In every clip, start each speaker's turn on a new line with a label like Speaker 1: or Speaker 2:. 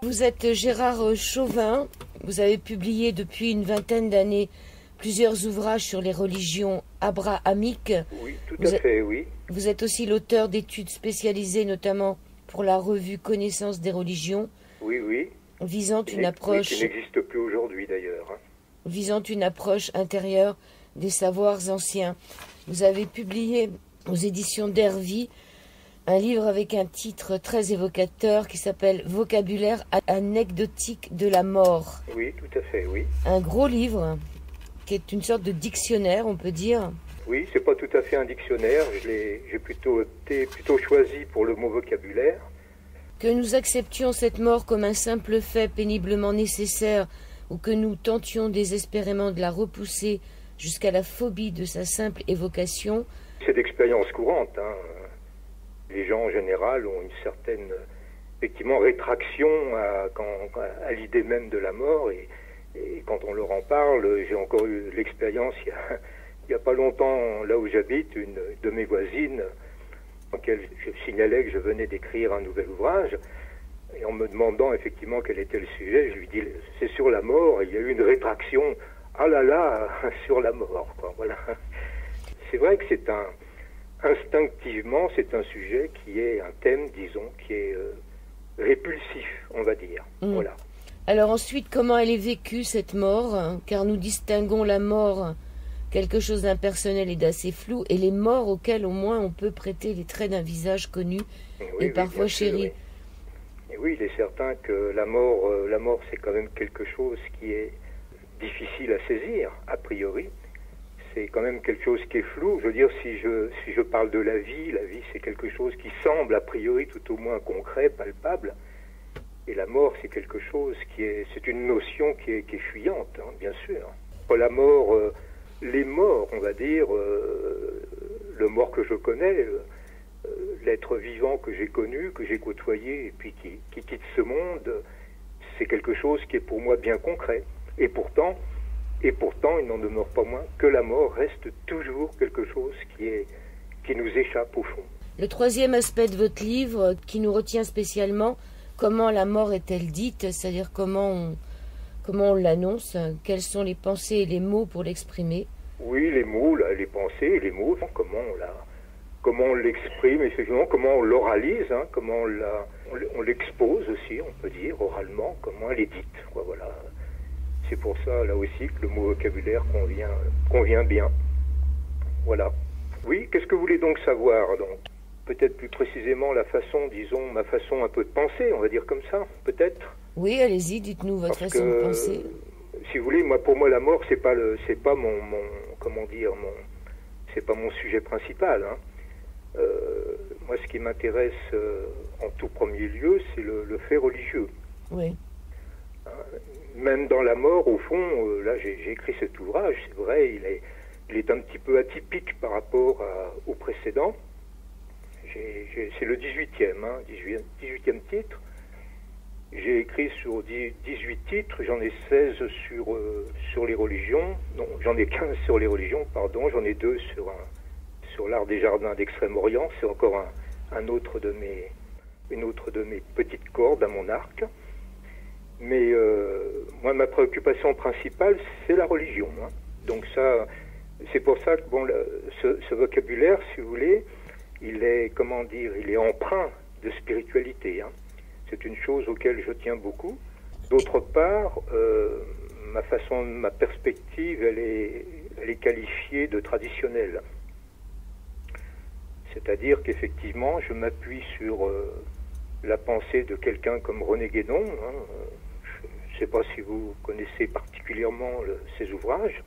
Speaker 1: Vous êtes Gérard Chauvin, vous avez publié depuis une vingtaine d'années plusieurs ouvrages sur les religions abrahamiques.
Speaker 2: Oui, tout à fait, oui.
Speaker 1: Vous êtes aussi l'auteur d'études spécialisées, notamment pour la revue Connaissance des religions.
Speaker 2: Oui, oui.
Speaker 1: Visant une approche...
Speaker 2: qui n'existe plus aujourd'hui d'ailleurs.
Speaker 1: Visant une approche intérieure des savoirs anciens. Vous avez publié aux éditions d'Hervy un livre avec un titre très évocateur qui s'appelle Vocabulaire anecdotique de la mort.
Speaker 2: Oui, tout à fait, oui.
Speaker 1: Un gros livre qui est une sorte de dictionnaire, on peut dire.
Speaker 2: Oui, c'est pas tout à fait un dictionnaire. J'ai plutôt choisi pour le mot vocabulaire.
Speaker 1: Que nous acceptions cette mort comme un simple fait péniblement nécessaire ou que nous tentions désespérément de la repousser jusqu'à la phobie de sa simple évocation.
Speaker 2: C'est d'expérience courante, hein. Les gens en général ont une certaine, effectivement, rétraction à l'idée même de la mort et quand on leur en parle, j'ai encore eu l'expérience il y a pas longtemps, là où j'habite, une de mes voisines, en laquelle je signalais que je venais d'écrire un nouvel ouvrage, et en me demandant effectivement quel était le sujet, je lui dis c'est sur la mort, et il y a eu une rétraction, ah là là, sur la mort, quoi, voilà. C'est vrai que instinctivement, c'est un sujet qui est un thème, disons, qui est répulsif, on va dire, voilà.
Speaker 1: Alors ensuite, comment elle est vécue, cette mort, hein, car nous distinguons la mort, quelque chose d'impersonnel et d'assez flou, et les morts auxquelles au moins on peut prêter les traits d'un visage connu et parfois chéri.
Speaker 2: Oui. Et oui, il est certain que la mort c'est quand même quelque chose qui est difficile à saisir, a priori. C'est quand même quelque chose qui est flou. Je veux dire, si je parle de la vie c'est quelque chose qui semble a priori tout au moins concret, palpable. Et la mort, c'est quelque chose c'est une notion qui est fuyante, hein, bien sûr. La mort, les morts, on va dire, le mort que je connais, l'être vivant que j'ai connu, que j'ai côtoyé, et puis qui quitte ce monde, c'est quelque chose qui est pour moi bien concret. Et pourtant, il n'en demeure pas moins que la mort reste toujours quelque chose qui nous échappe au fond.
Speaker 1: Le troisième aspect de votre livre, qui nous retient spécialement, comment la mort est-elle dite, c'est-à-dire comment on l'annonce, quelles sont les pensées et les mots pour l'exprimer?
Speaker 2: Oui, les mots, les pensées et les mots, comment on l'exprime, effectivement, comment on l'oralise, hein, comment on l'expose aussi, on peut dire, oralement, comment elle est dite, quoi, voilà. C'est pour ça, là aussi, que le mot vocabulaire convient bien. Voilà. Oui, qu'est-ce que vous voulez donc savoir, donc? Peut-être plus précisément ma façon un peu de penser, on va dire comme ça, peut-être.
Speaker 1: Oui, allez-y, dites-nous votre façon de penser.
Speaker 2: Si vous voulez, pour moi, la mort, c'est pas mon sujet principal, hein. Moi, ce qui m'intéresse en tout premier lieu, c'est le fait religieux.
Speaker 1: Oui.
Speaker 2: Même dans la mort, au fond, là, j'ai écrit cet ouvrage, c'est vrai, il est un petit peu atypique par rapport au précédent. C'est le 18e, hein, 18e titre. J'ai écrit sur 18 titres, j'en ai 16 sur les religions, non, j'en ai 15 sur les religions, pardon, j'en ai 2 sur l'art des jardins d'Extrême-Orient, c'est encore une autre de mes petites cordes à mon arc. Mais moi, ma préoccupation principale, c'est la religion, hein. Donc ça, c'est pour ça que ce vocabulaire, si vous voulez, il est empreint de spiritualité, hein. C'est une chose auquel je tiens beaucoup. D'autre part, ma perspective, elle est qualifiée de traditionnelle. C'est-à-dire qu'effectivement, je m'appuie sur la pensée de quelqu'un comme René Guénon, hein. Je ne sais pas si vous connaissez particulièrement ses ouvrages.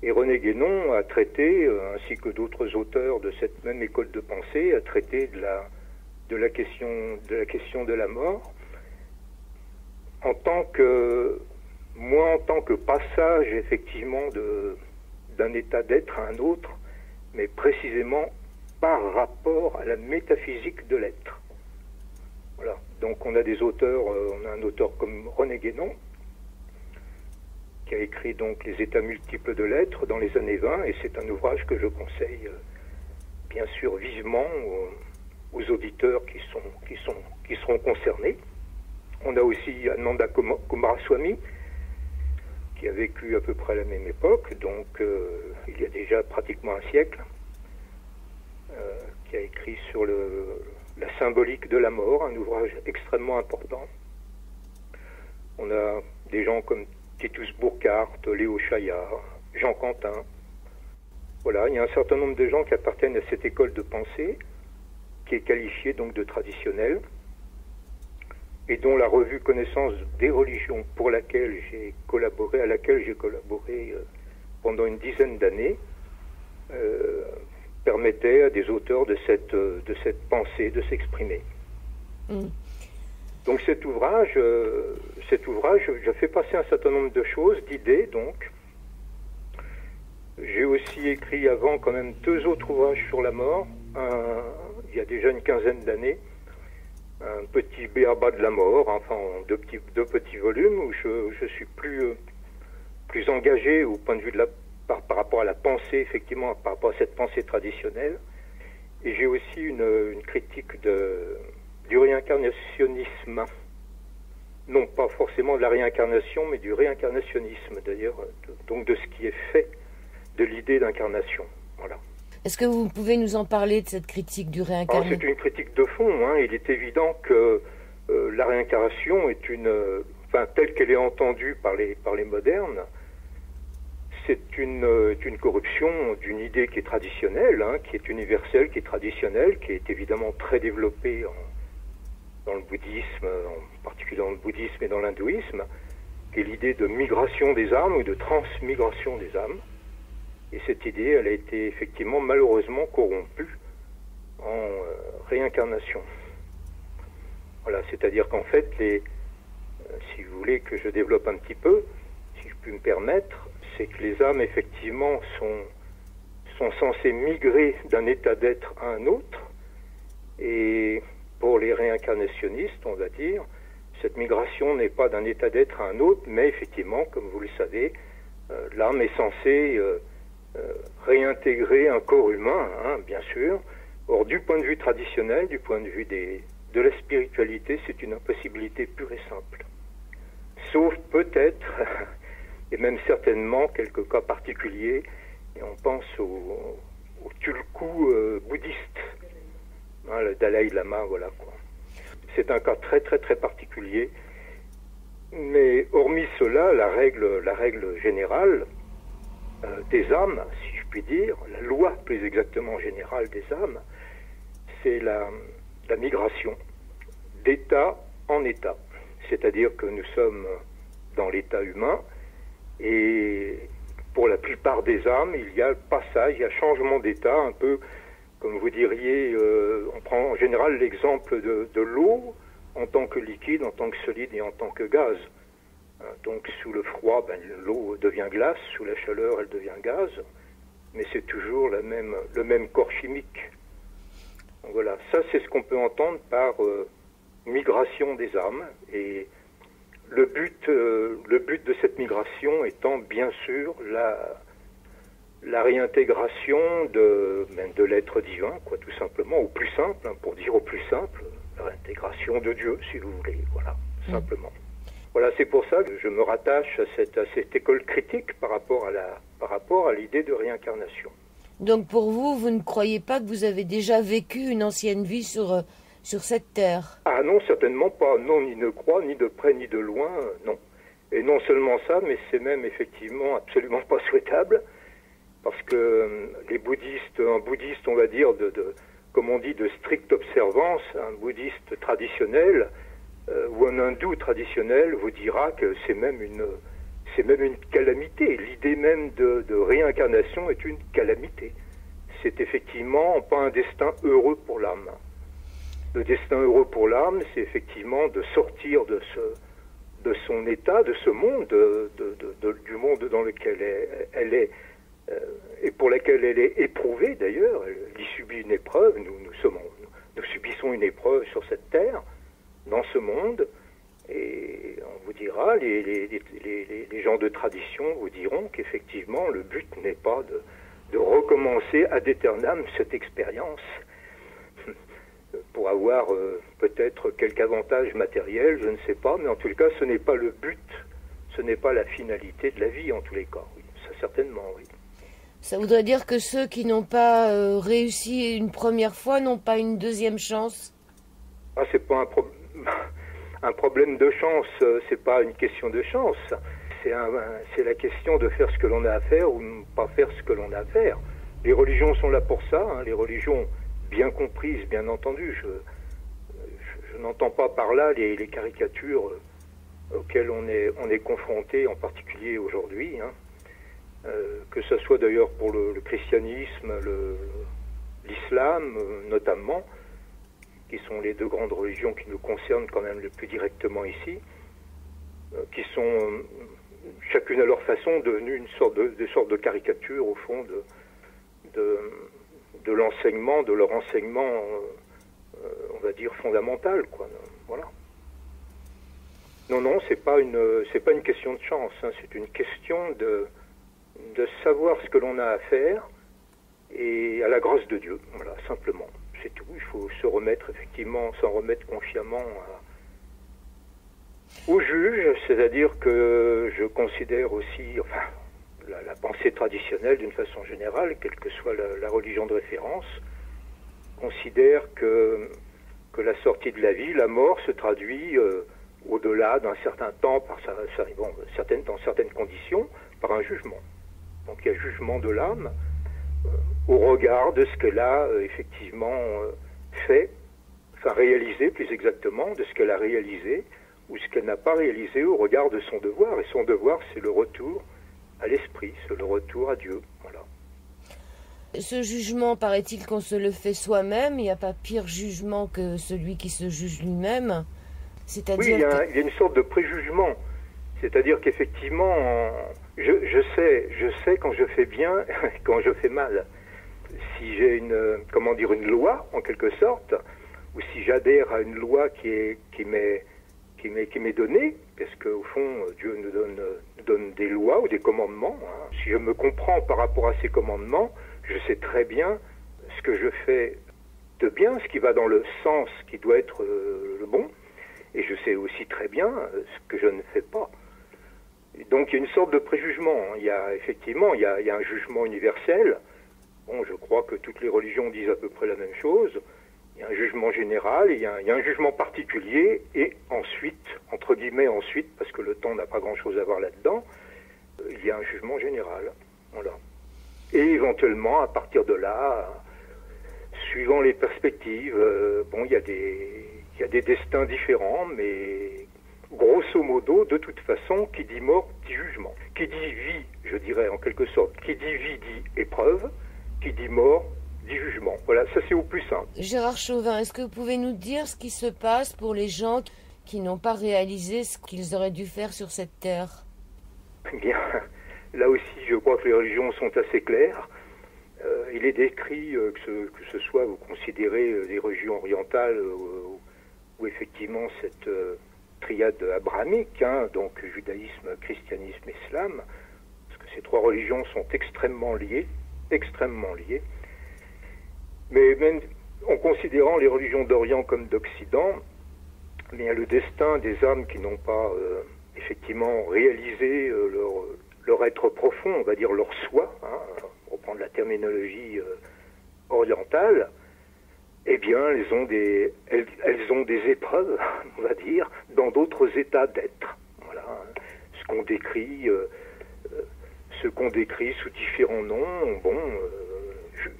Speaker 2: Et René Guénon a traité, ainsi que d'autres auteurs de cette même école de pensée, a traité de la question de la mort en tant que passage effectivement d'un état d'être à un autre, mais précisément par rapport à la métaphysique de l'être. Voilà. Donc on a un auteur comme René Guénon qui a écrit donc Les états multiples de l'être dans les années 20, et c'est un ouvrage que je conseille bien sûr vivement aux auditeurs qui seront concernés. On a aussi Ananda Coomaraswamy, qui a vécu à peu près à la même époque, donc il y a déjà pratiquement un siècle, qui a écrit sur la symbolique de la mort, un ouvrage extrêmement important. On a des gens comme Titus Burckhardt, Léo Chaillard, Jean Quentin. Voilà, il y a un certain nombre de gens qui appartiennent à cette école de pensée, qui est qualifiée donc de traditionnelle, et dont la revue Connaissance des religions, à laquelle j'ai collaboré pendant une dizaine d'années, permettait à des auteurs de cette pensée de s'exprimer. Donc cet ouvrage, je fais passer un certain nombre de choses, d'idées donc. J'ai aussi écrit avant quand même 2 autres ouvrages sur la mort, il y a déjà une quinzaine d'années, un petit béaba de la mort, enfin deux petits volumes où je suis plus engagé au point de vue de par rapport à la pensée, effectivement, par rapport à cette pensée traditionnelle. Et j'ai aussi une critique du réincarnationnisme. Non pas forcément de la réincarnation, mais du réincarnationnisme, d'ailleurs, donc de ce qui est fait de l'idée d'incarnation. Voilà.
Speaker 1: Est-ce que vous pouvez nous en parler de cette critique du réincarnationnisme?
Speaker 2: C'est une critique de fond. Il est évident que la réincarnation est telle qu'elle est entendue par les modernes, c'est une corruption d'une idée qui est traditionnelle, qui est universelle, qui est traditionnelle, qui est évidemment très développée dans le bouddhisme, en particulier dans le bouddhisme et dans l'hindouisme, qui est l'idée de migration des âmes ou de transmigration des âmes. Et cette idée, elle a été effectivement malheureusement corrompue en réincarnation. Voilà, c'est-à-dire qu'en fait, si vous voulez que je développe un petit peu, si je puis me permettre, c'est que les âmes effectivement sont censées migrer d'un état d'être à un autre. Et pour les réincarnationnistes, on va dire, cette migration n'est pas d'un état d'être à un autre, mais effectivement, comme vous le savez, l'âme est censée réintégrer un corps humain, bien sûr. Or, du point de vue traditionnel, du point de vue de la spiritualité, c'est une impossibilité pure et simple. Sauf peut-être, et même certainement, quelques cas particuliers, et on pense au tulku bouddhiste, le Dalai Lama, voilà quoi. C'est un cas très très très particulier, mais hormis cela, la règle générale des âmes, si je puis dire, la loi plus exactement générale des âmes, c'est la migration d'état en état. C'est-à-dire que nous sommes dans l'état humain et pour la plupart des âmes, il y a passage, il y a changement d'état, un peu comme vous diriez, on prend en général l'exemple de l'eau en tant que liquide, en tant que solide et en tant que gaz. Donc sous le froid, l'eau devient glace, sous la chaleur, elle devient gaz, mais c'est toujours le même corps chimique. Donc voilà, ça c'est ce qu'on peut entendre par migration des âmes, et le but de cette migration étant bien sûr la réintégration de l'être divin, quoi, tout simplement, au plus simple, pour dire au plus simple, la réintégration de Dieu, si vous voulez, voilà, simplement. Voilà, c'est pour ça que je me rattache à cette école critique par rapport à l'idée de réincarnation.
Speaker 1: Donc pour vous, vous ne croyez pas que vous avez déjà vécu une ancienne vie sur cette terre?
Speaker 2: Ah non, certainement pas. Non, ni de croix, ni de près, ni de loin, non. Et non seulement ça, mais c'est même effectivement absolument pas souhaitable, parce que un bouddhiste, on va dire, comme on dit, de stricte observance, un bouddhiste traditionnel, ou un hindou traditionnel vous dira que c'est même une calamité. L'idée même de réincarnation est une calamité. C'est effectivement pas un destin heureux pour l'âme. Le destin heureux pour l'âme, c'est effectivement de sortir de son état, de ce monde, du monde dans lequel elle est, et pour laquelle elle est éprouvée d'ailleurs. Elle y subit une épreuve. Nous subissons une épreuve sur cette terre, dans ce monde, et on vous dira, les gens de tradition vous diront qu'effectivement le but n'est pas de recommencer ad aeternam cette expérience pour avoir peut-être quelque avantage matériel, je ne sais pas, mais en tout cas, ce n'est pas le but, ce n'est pas la finalité de la vie, en tous les cas. Oui, ça certainement, oui.
Speaker 1: Ça voudrait dire que ceux qui n'ont pas réussi une première fois n'ont pas une deuxième chance?
Speaker 2: Ah, c'est pas un problème de chance, c'est pas une question de chance. C'est la question de faire ce que l'on a à faire ou ne pas faire ce que l'on a à faire. Les religions sont là pour ça, hein, les religions bien comprises, bien entendu. Je n'entends pas par là les caricatures auxquelles on est confronté, en particulier aujourd'hui, hein. Que ce soit d'ailleurs pour le christianisme, l'islam notamment, qui sont les deux grandes religions qui nous concernent quand même le plus directement ici, qui sont chacune à leur façon devenues des sortes de caricatures au fond de l'enseignement, de leur enseignement, on va dire fondamental, quoi. Voilà. Non, c'est pas une question de chance, hein, c'est une question de savoir ce que l'on a à faire et à la grâce de Dieu, voilà, simplement. C'est tout. Il faut se remettre, effectivement, s'en remettre consciemment au juge, c'est-à-dire que je considère aussi, enfin, la pensée traditionnelle d'une façon générale, quelle que soit la religion de référence, considère que la sortie de la vie, la mort, se traduit au-delà d'un certain temps, dans certaines conditions, par un jugement. Donc il y a jugement de l'âme au regard de ce qu'elle a effectivement fait, enfin réalisé plus exactement, de ce qu'elle a réalisé ou ce qu'elle n'a pas réalisé au regard de son devoir. Et son devoir, c'est le retour à l'esprit, c'est le retour à Dieu. Voilà.
Speaker 1: Ce jugement, paraît-il qu'on se le fait soi-même. Il n'y a pas pire jugement que celui qui se juge lui-même. C'est-à-dire
Speaker 2: oui, il y a une sorte de préjugement. C'est-à-dire qu'effectivement, je sais quand je fais bien, quand je fais mal. Si j'ai une loi, en quelque sorte, ou si j'adhère à une loi qui m'est donnée, parce qu'au fond, Dieu nous donne des lois ou des commandements. Hein. Si je me comprends par rapport à ces commandements, je sais très bien ce que je fais de bien, ce qui va dans le sens qui doit être le bon, et je sais aussi très bien ce que je ne fais pas. Et donc il y a une sorte de préjugement. Il y a un jugement universel. Bon, je crois que toutes les religions disent à peu près la même chose. Il y a un jugement général, il y a un jugement particulier, et ensuite, entre guillemets ensuite, parce que le temps n'a pas grand-chose à voir là-dedans, il y a un jugement général. Voilà. Et éventuellement, à partir de là, suivant les perspectives, il y a des destins différents, mais grosso modo, de toute façon, qui dit mort, dit jugement. Qui dit vie, je dirais en quelque sorte, qui dit vie, dit épreuve, qui dit mort, dit jugement. Voilà, ça c'est au plus simple.
Speaker 1: Gérard Chauvin, est-ce que vous pouvez nous dire ce qui se passe pour les gens qui n'ont pas réalisé ce qu'ils auraient dû faire sur cette terre?
Speaker 2: Eh bien, là aussi, je crois que les religions sont assez claires. Il est décrit que ce soit, vous considérez les religions orientales où effectivement cette triade abrahamique, hein, donc judaïsme, christianisme, islam, parce que ces trois religions sont extrêmement liées, mais même en considérant les religions d'Orient comme d'Occident, il y a le destin des âmes qui n'ont pas effectivement réalisé leur être profond, on va dire leur soi, hein, pour reprendre la terminologie orientale. Eh bien, elles ont des épreuves, on va dire, dans d'autres états d'être. Voilà, ce qu'on décrit sous différents noms,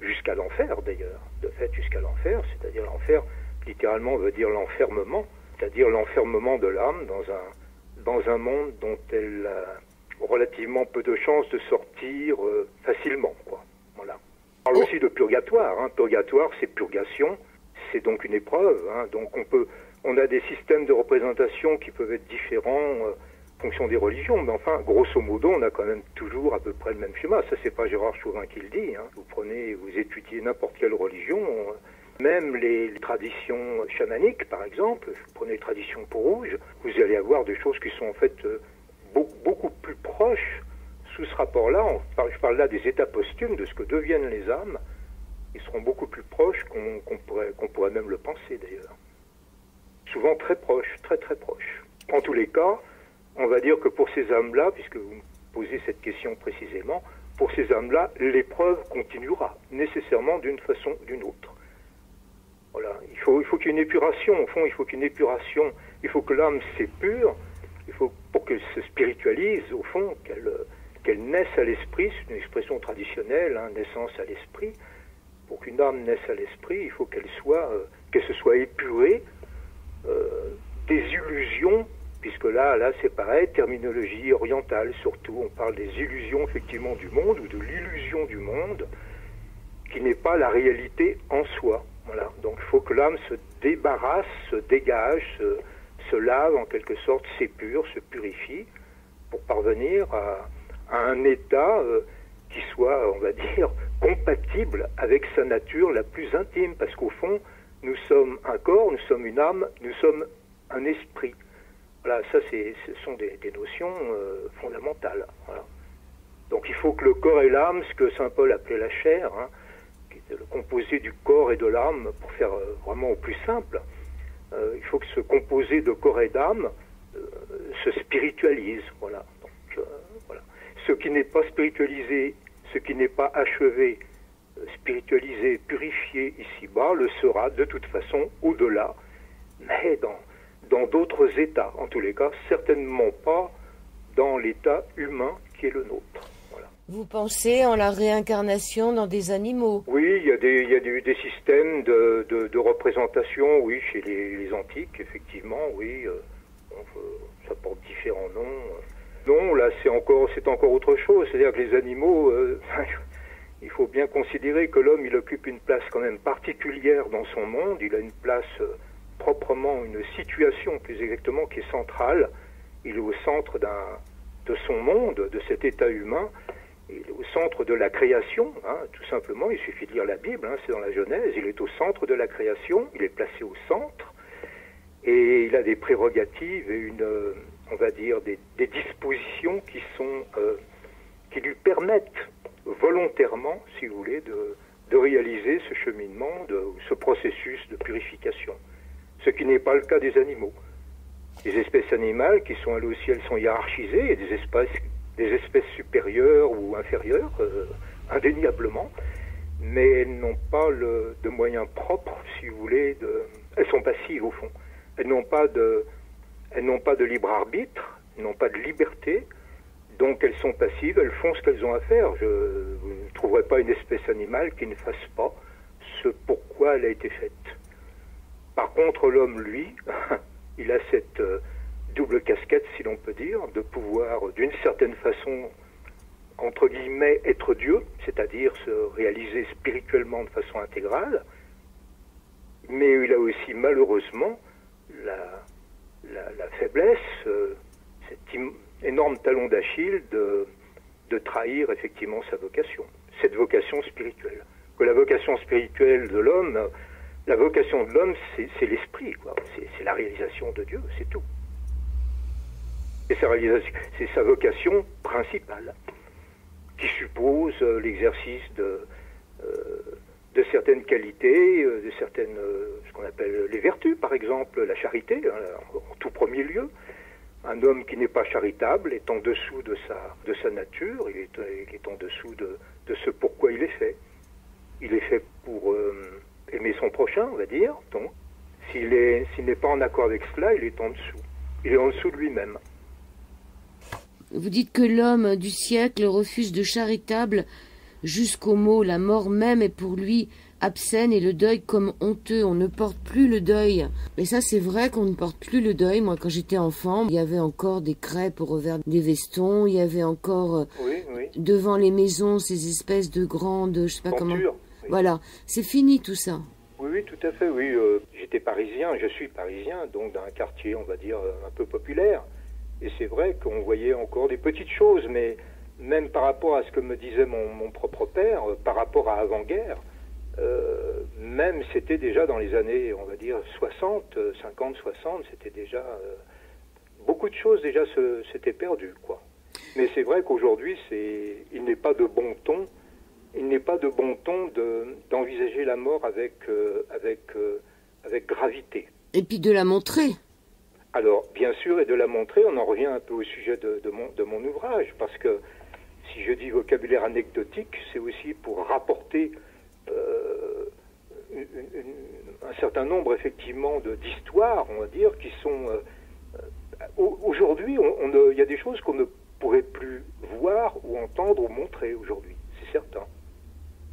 Speaker 2: jusqu'à l'enfer d'ailleurs. De fait, jusqu'à l'enfer, c'est-à-dire l'enfer, littéralement, veut dire l'enfermement, c'est-à-dire l'enfermement de l'âme dans un monde dont elle a relativement peu de chances de sortir facilement, quoi. Voilà. On parle aussi de purgatoire. Hein. Purgatoire, c'est purgation, c'est donc une épreuve. Hein. Donc on a des systèmes de représentation qui peuvent être différents en fonction des religions, mais enfin, grosso modo, on a quand même toujours à peu près le même schéma. Ça, c'est pas Gérard Chauvin qui le dit. Hein. Vous étudiez n'importe quelle religion, même les traditions chamaniques, par exemple, vous prenez les traditions peau-rouge, vous allez avoir des choses qui sont en fait beaucoup plus proches. Sous ce rapport-là, je parle là des états posthumes, de ce que deviennent les âmes Ils seront beaucoup plus proches qu'on pourrait même le penser d'ailleurs. Souvent très proches, très très proches. En tous les cas, on va dire que pour ces âmes-là, puisque vous me posez cette question précisément, pour ces âmes-là, l'épreuve continuera nécessairement d'une façon ou d'une autre. Voilà. Il faut qu'il y ait une épuration, au fond, il faut qu'il y ait une épuration. Il faut que l'âme s'épure, pour qu'elle se spiritualise, au fond, qu'elle naisse à l'esprit, c'est une expression traditionnelle, hein, naissance à l'esprit. Pour qu'une âme naisse à l'esprit, il faut qu'elle se soit épurée des illusions, puisque là c'est pareil, terminologie orientale surtout, on parle des illusions effectivement du monde, ou de l'illusion du monde, qui n'est pas la réalité en soi. Voilà. Donc il faut que l'âme se débarrasse, se dégage, se lave en quelque sorte, s'épure, se purifie, pour parvenir à un état qui soit, on va dire, compatible avec sa nature la plus intime, parce qu'au fond, nous sommes un corps, nous sommes une âme, nous sommes un esprit. Voilà, ça ce sont des notions fondamentales. Voilà. Donc il faut que le corps et l'âme, ce que saint Paul appelait la chair, hein, qui était le composé du corps et de l'âme, pour faire vraiment au plus simple, il faut que ce composé de corps et d'âme se spiritualise. Voilà. Donc, voilà. Ce qui n'est pas spiritualisé, ce qui n'est pas achevé, spiritualisé, purifié ici-bas, le sera de toute façon au-delà, mais dans d'autres états. En tous les cas, certainement pas dans l'état humain qui est le nôtre. Voilà.
Speaker 1: Vous pensez en la réincarnation dans des animaux?
Speaker 2: Oui, il y a des systèmes de représentation, oui, chez les antiques, effectivement, oui. Ça porte différents noms. Non, là, c'est encore autre chose. C'est-à-dire que les animaux, il faut bien considérer que l'homme, il occupe une place quand même particulière dans son monde. Il a une place proprement, une situation plus exactement, qui est centrale. Il est au centre de son monde, de cet état humain. Il est au centre de la création, hein, tout simplement. Il suffit de lire la Bible, hein, c'est dans la Genèse. Il est au centre de la création. Il est placé au centre. Et il a des prérogatives et on va dire, des dispositions qui lui permettent volontairement, si vous voulez, de réaliser ce cheminement, ce processus de purification. Ce qui n'est pas le cas des animaux. Les espèces animales, qui sont elles aussi, elles sont hiérarchisées, et des espèces supérieures ou inférieures, indéniablement, mais elles n'ont pas de moyens propres, si vous voulez, elles sont passives au fond. Elles n'ont pas de libre arbitre, elles n'ont pas de liberté, donc elles sont passives, elles font ce qu'elles ont à faire. Vous ne trouverez pas une espèce animale qui ne fasse pas ce pourquoi elle a été faite. Par contre, l'homme, lui, il a cette double casquette, si l'on peut dire, de pouvoir, d'une certaine façon, entre guillemets, être Dieu, c'est-à-dire se réaliser spirituellement de façon intégrale, mais il a aussi, malheureusement, la faiblesse, cet énorme talon d'Achille de trahir effectivement sa vocation, cette vocation spirituelle. Que la vocation spirituelle de l'homme, la vocation de l'homme, c'est l'esprit, quoi. C'est la réalisation de Dieu, c'est tout. Et c'est sa vocation principale, qui suppose l'exercice de certaines qualités, de certaines, ce qu'on appelle les vertus, par exemple, la charité, hein, en tout premier lieu. Un homme qui n'est pas charitable est en dessous de sa nature, il est en dessous de ce pourquoi il est fait. Il est fait pour aimer son prochain, on va dire. Donc, s'il n'est pas en accord avec cela, il est en dessous. Il est en dessous de lui-même.
Speaker 1: Vous dites que l'homme du siècle refuse de charitable jusqu'au mot. La mort même est pour lui obscène et le deuil comme honteux. On ne porte plus le deuil. Mais ça, c'est vrai qu'on ne porte plus le deuil. Moi, quand j'étais enfant, il y avait encore des crêpes au revers des vestons. Il y avait encore devant les maisons ces espèces de grandes, je sais pas comment.
Speaker 2: Oui.
Speaker 1: Voilà, c'est fini tout ça.
Speaker 2: Oui, tout à fait. Oui, j'étais parisien, je suis parisien, donc d'un quartier, on va dire, un peu populaire. Et c'est vrai qu'on voyait encore des petites choses, mais même par rapport à ce que me disait mon propre père, par rapport à avant-guerre, même c'était déjà dans les années, on va dire, 50, 60, c'était déjà... beaucoup de choses déjà s'étaient perdues, quoi. Mais c'est vrai qu'aujourd'hui, il n'est pas de bon ton il n'est pas de bon ton d'envisager la mort avec gravité.
Speaker 1: Et puis de la montrer.
Speaker 2: Alors, bien sûr, et de la montrer, on en revient un peu au sujet de mon ouvrage, parce que si je dis vocabulaire anecdotique, c'est aussi pour rapporter un certain nombre, effectivement, d'histoires, on va dire, qui sont... aujourd'hui, il y a des choses qu'on ne pourrait plus voir ou entendre ou montrer aujourd'hui, c'est certain.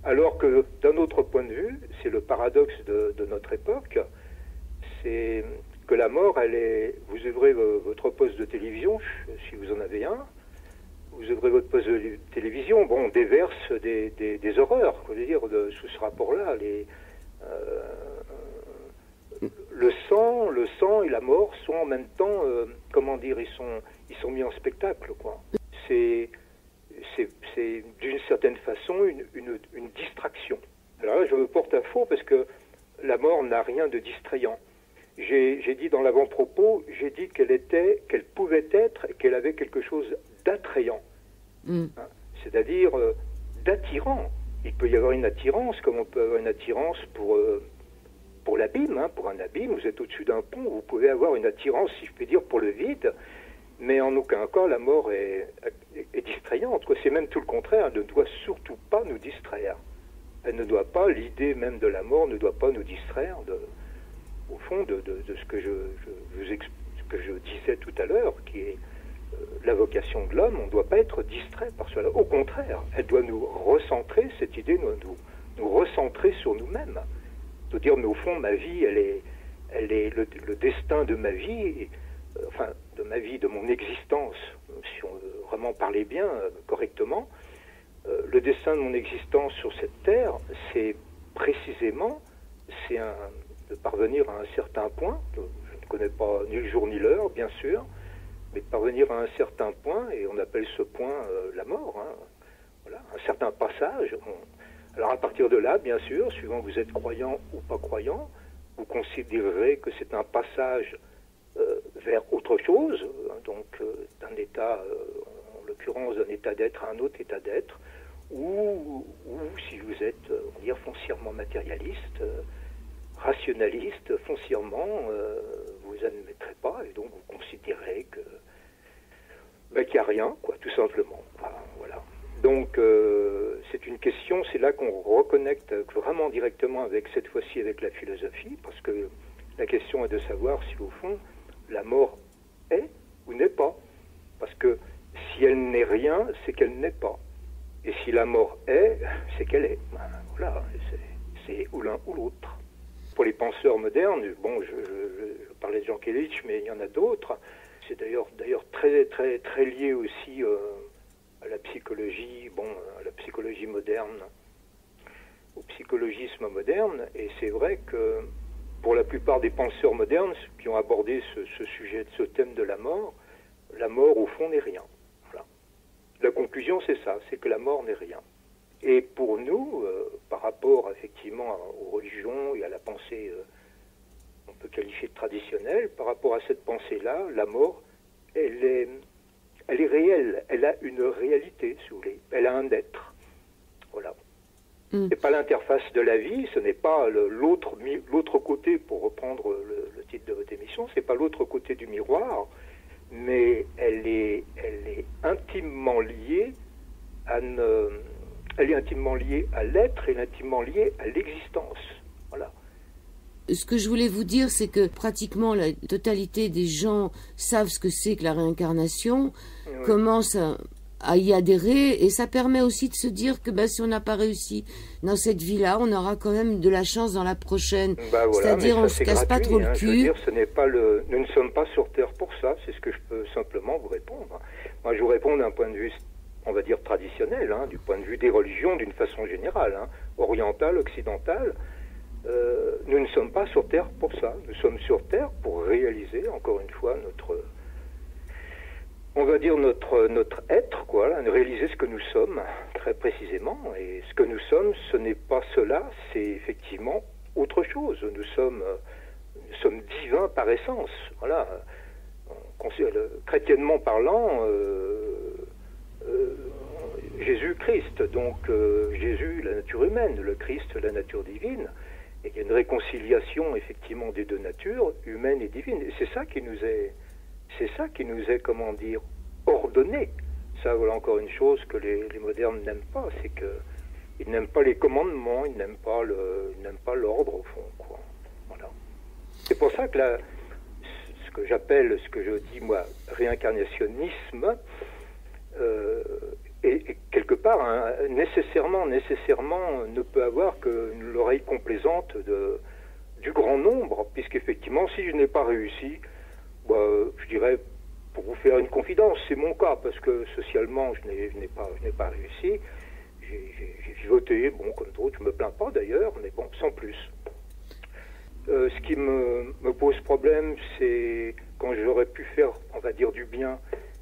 Speaker 2: Alors que, d'un autre point de vue, c'est le paradoxe de notre époque, c'est que la mort, elle est... Vous ouvrez votre poste de télévision, si vous en avez un, vous ouvrez votre poste de télévision, bon, on déverse des horreurs, je veux dire, sous ce rapport-là. Le sang et la mort sont en même temps, comment dire, ils sont mis en spectacle, quoi. C'est d'une certaine façon une distraction. Alors là, je me porte à faux parce que la mort n'a rien de distrayant. J'ai dit dans l'avant-propos, j'ai dit qu'elle pouvait être, qu'elle avait quelque chose d'attrayant. Hein, c'est-à-dire d'attirant. Il peut y avoir une attirance, comme on peut avoir une attirance pour l'abîme, hein, pour un abîme. Vous êtes au-dessus d'un pont, vous pouvez avoir une attirance, si je puis dire, pour le vide, mais en aucun cas la mort est distrayante. C'est même tout le contraire, elle ne doit surtout pas nous distraire. Elle ne doit pas, l'idée même de la mort ne doit pas nous distraire au fond de ce que je disais tout à l'heure, qui est la vocation de l'homme. On ne doit pas être distrait par cela. Au contraire, elle doit nous recentrer, cette idée doit nous recentrer sur nous-mêmes. De dire, mais au fond, ma vie, elle est le destin de ma vie, enfin, de ma vie, de mon existence, si on veut vraiment parler bien, correctement. Le destin de mon existence sur cette terre, c'est précisément, de parvenir à un certain point. Je ne connais pas ni le jour ni l'heure, bien sûr, mais de parvenir à un certain point, et on appelle ce point la mort, hein. Voilà, un certain passage. Alors à partir de là, bien sûr, suivant que vous êtes croyant ou pas croyant, vous considérerez que c'est un passage vers autre chose, donc d'un état, en l'occurrence d'un état d'être à un autre état d'être, ou si vous êtes, on va dire, foncièrement matérialiste, rationaliste, foncièrement, vous admettrez pas, et donc vous considérez qu'il n'y a rien, quoi, tout simplement. Voilà. Donc c'est une question, c'est là qu'on reconnecte vraiment directement avec, cette fois-ci, avec la philosophie, parce que la question est de savoir si au fond la mort est ou n'est pas. Parce que si elle n'est rien, c'est qu'elle n'est pas. Et si la mort est, c'est qu'elle est. Voilà, c'est ou l'un ou l'autre. Pour les penseurs modernes, bon, je parlais de Jean Kellich, mais il y en a d'autres. C'est d'ailleurs très, très, très lié aussi à la psychologie, à la psychologie moderne, au psychologisme moderne. Et c'est vrai que pour la plupart des penseurs modernes qui ont abordé ce sujet, ce thème de la mort, au fond, n'est rien. Voilà. La conclusion, c'est ça, c'est que la mort n'est rien. Et pour nous, par rapport effectivement aux religions et à la pensée, on peut qualifier de traditionnelle, par rapport à cette pensée-là, la mort, elle est réelle, elle a une réalité, si vous voulez, elle a un être. Voilà. Ce n'est pas l'interface de la vie, ce n'est pas l'autre côté, pour reprendre le titre de votre émission, ce n'est pas l'autre côté du miroir, mais elle est intimement liée elle est intimement liée à l'être et intimement liée à l'existence. Voilà.
Speaker 1: Ce que je voulais vous dire, c'est que pratiquement la totalité des gens savent ce que c'est que la réincarnation, oui. Commencent à y adhérer, et ça permet aussi de se dire que si on n'a pas réussi dans cette vie-là, on aura quand même de la chance dans la prochaine.
Speaker 2: Voilà,
Speaker 1: c'est-à-dire on se casse pas trop le cul.
Speaker 2: Je veux dire, nous ne sommes pas sur Terre pour ça, c'est ce que je peux simplement vous répondre. Moi, je vous réponds d'un point de vue, on va dire, traditionnel, du point de vue des religions d'une façon générale, orientale, occidentale. Nous ne sommes pas sur Terre pour ça. Nous sommes sur Terre pour réaliser, encore une fois, notre être, quoi, réaliser ce que nous sommes, très précisément. Et ce que nous sommes, ce n'est pas cela, c'est effectivement autre chose. Nous sommes divins par essence. Voilà. Chrétiennement parlant, Jésus-Christ, donc Jésus, la nature humaine, le Christ, la nature divine. Et il y a une réconciliation effectivement des deux natures, humaine et divine. Et c'est ça qui nous est, comment dire, ordonné. Ça, voilà encore une chose que les modernes n'aiment pas, c'est qu'ils n'aiment pas les commandements, ils n'aiment pas l'ordre au fond, quoi. Voilà. C'est pour ça que ce que j'appelle, ce que je dis moi, réincarnationnisme, et quelque part, hein, nécessairement, ne peut avoir que l'oreille complaisante du grand nombre, puisqu'effectivement, si je n'ai pas réussi, bah, je dirais, pour vous faire une confidence, c'est mon cas, parce que socialement, je n'ai pas réussi. J'ai voté, bon, comme d'autres, je me plains pas d'ailleurs, mais bon, sans plus. Ce qui me pose problème, c'est quand j'aurais pu faire, on va dire, du bien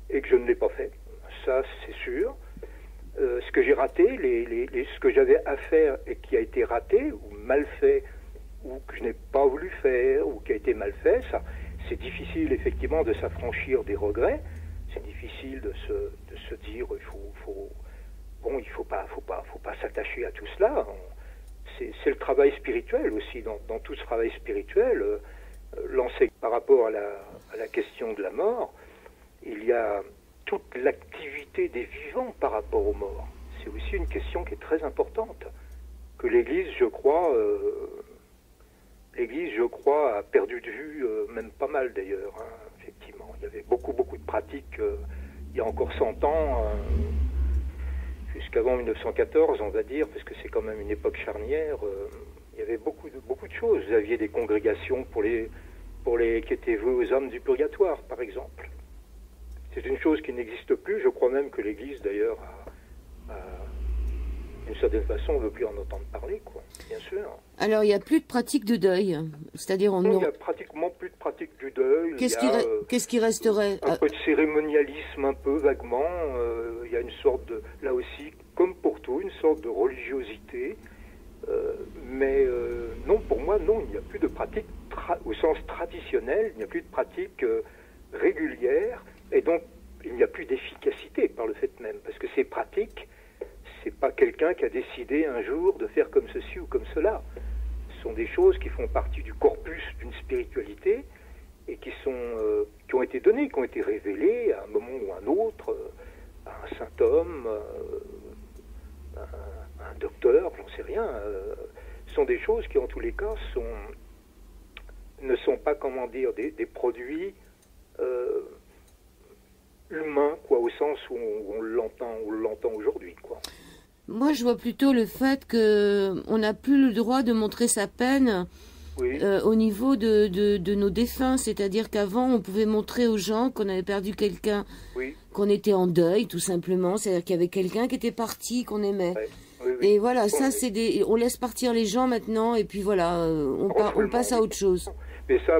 Speaker 2: et que je ne l'ai pas fait. Ça, c'est sûr. Ce que j'ai raté, ce que j'avais à faire et qui a été raté ou mal fait, ou que je n'ai pas voulu faire, ou qui a été mal fait, ça, c'est difficile effectivement de s'affranchir des regrets. C'est difficile de se dire il faut pas s'attacher à tout cela. C'est le travail spirituel aussi. Dans tout ce travail spirituel, lancé par rapport à la question de la mort, il y a toute l'activité des vivants par rapport aux morts. C'est aussi une question qui est très importante, que l'Église, je crois, a perdu de vue, même pas mal d'ailleurs, hein, effectivement. Il y avait beaucoup de pratiques, il y a encore 100 ans, jusqu'avant 1914, on va dire, parce que c'est quand même une époque charnière, il y avait beaucoup de choses. Vous aviez des congrégations pour les qui étaient vouées aux âmes du purgatoire, par exemple. C'est une chose qui n'existe plus. Je crois même que l'Église, d'ailleurs, d'une certaine façon, on ne veut plus en entendre parler, quoi. Bien sûr.
Speaker 1: Alors, il n'y a plus de pratique de deuil. C'est-à-dire,
Speaker 2: il n'y a pratiquement plus de pratique du deuil.
Speaker 1: Qu'est-ce qui resterait?
Speaker 2: Un peu de cérémonialisme, un peu vaguement. Il y a une sorte de, là aussi, comme pour tout, une sorte de religiosité. Mais non, pour moi, non, il n'y a plus de pratique au sens traditionnel. Il n'y a plus de pratique régulière. Et donc, il n'y a plus d'efficacité par le fait même. Parce que ces pratiques, c'est pas quelqu'un qui a décidé un jour de faire comme ceci ou comme cela. Ce sont des choses qui font partie du corpus d'une spiritualité et qui ont été données, qui ont été révélées à un moment ou à un autre, à un saint homme, à un docteur, j'en sais rien. Ce sont des choses qui, en tous les cas, ne sont pas, comment dire, des produits humain, quoi, au sens où on l'entend aujourd'hui, quoi.
Speaker 1: Moi, je vois plutôt le fait que on n'a plus le droit de montrer sa peine au niveau de nos défunts. C'est-à-dire qu'avant, on pouvait montrer aux gens qu'on avait perdu quelqu'un, qu'on était en deuil, tout simplement. C'est-à-dire qu'il y avait quelqu'un qui était parti, qu'on aimait. Et voilà, ça, on laisse partir les gens maintenant, et puis voilà, on passe à autre chose.
Speaker 2: Mais ça,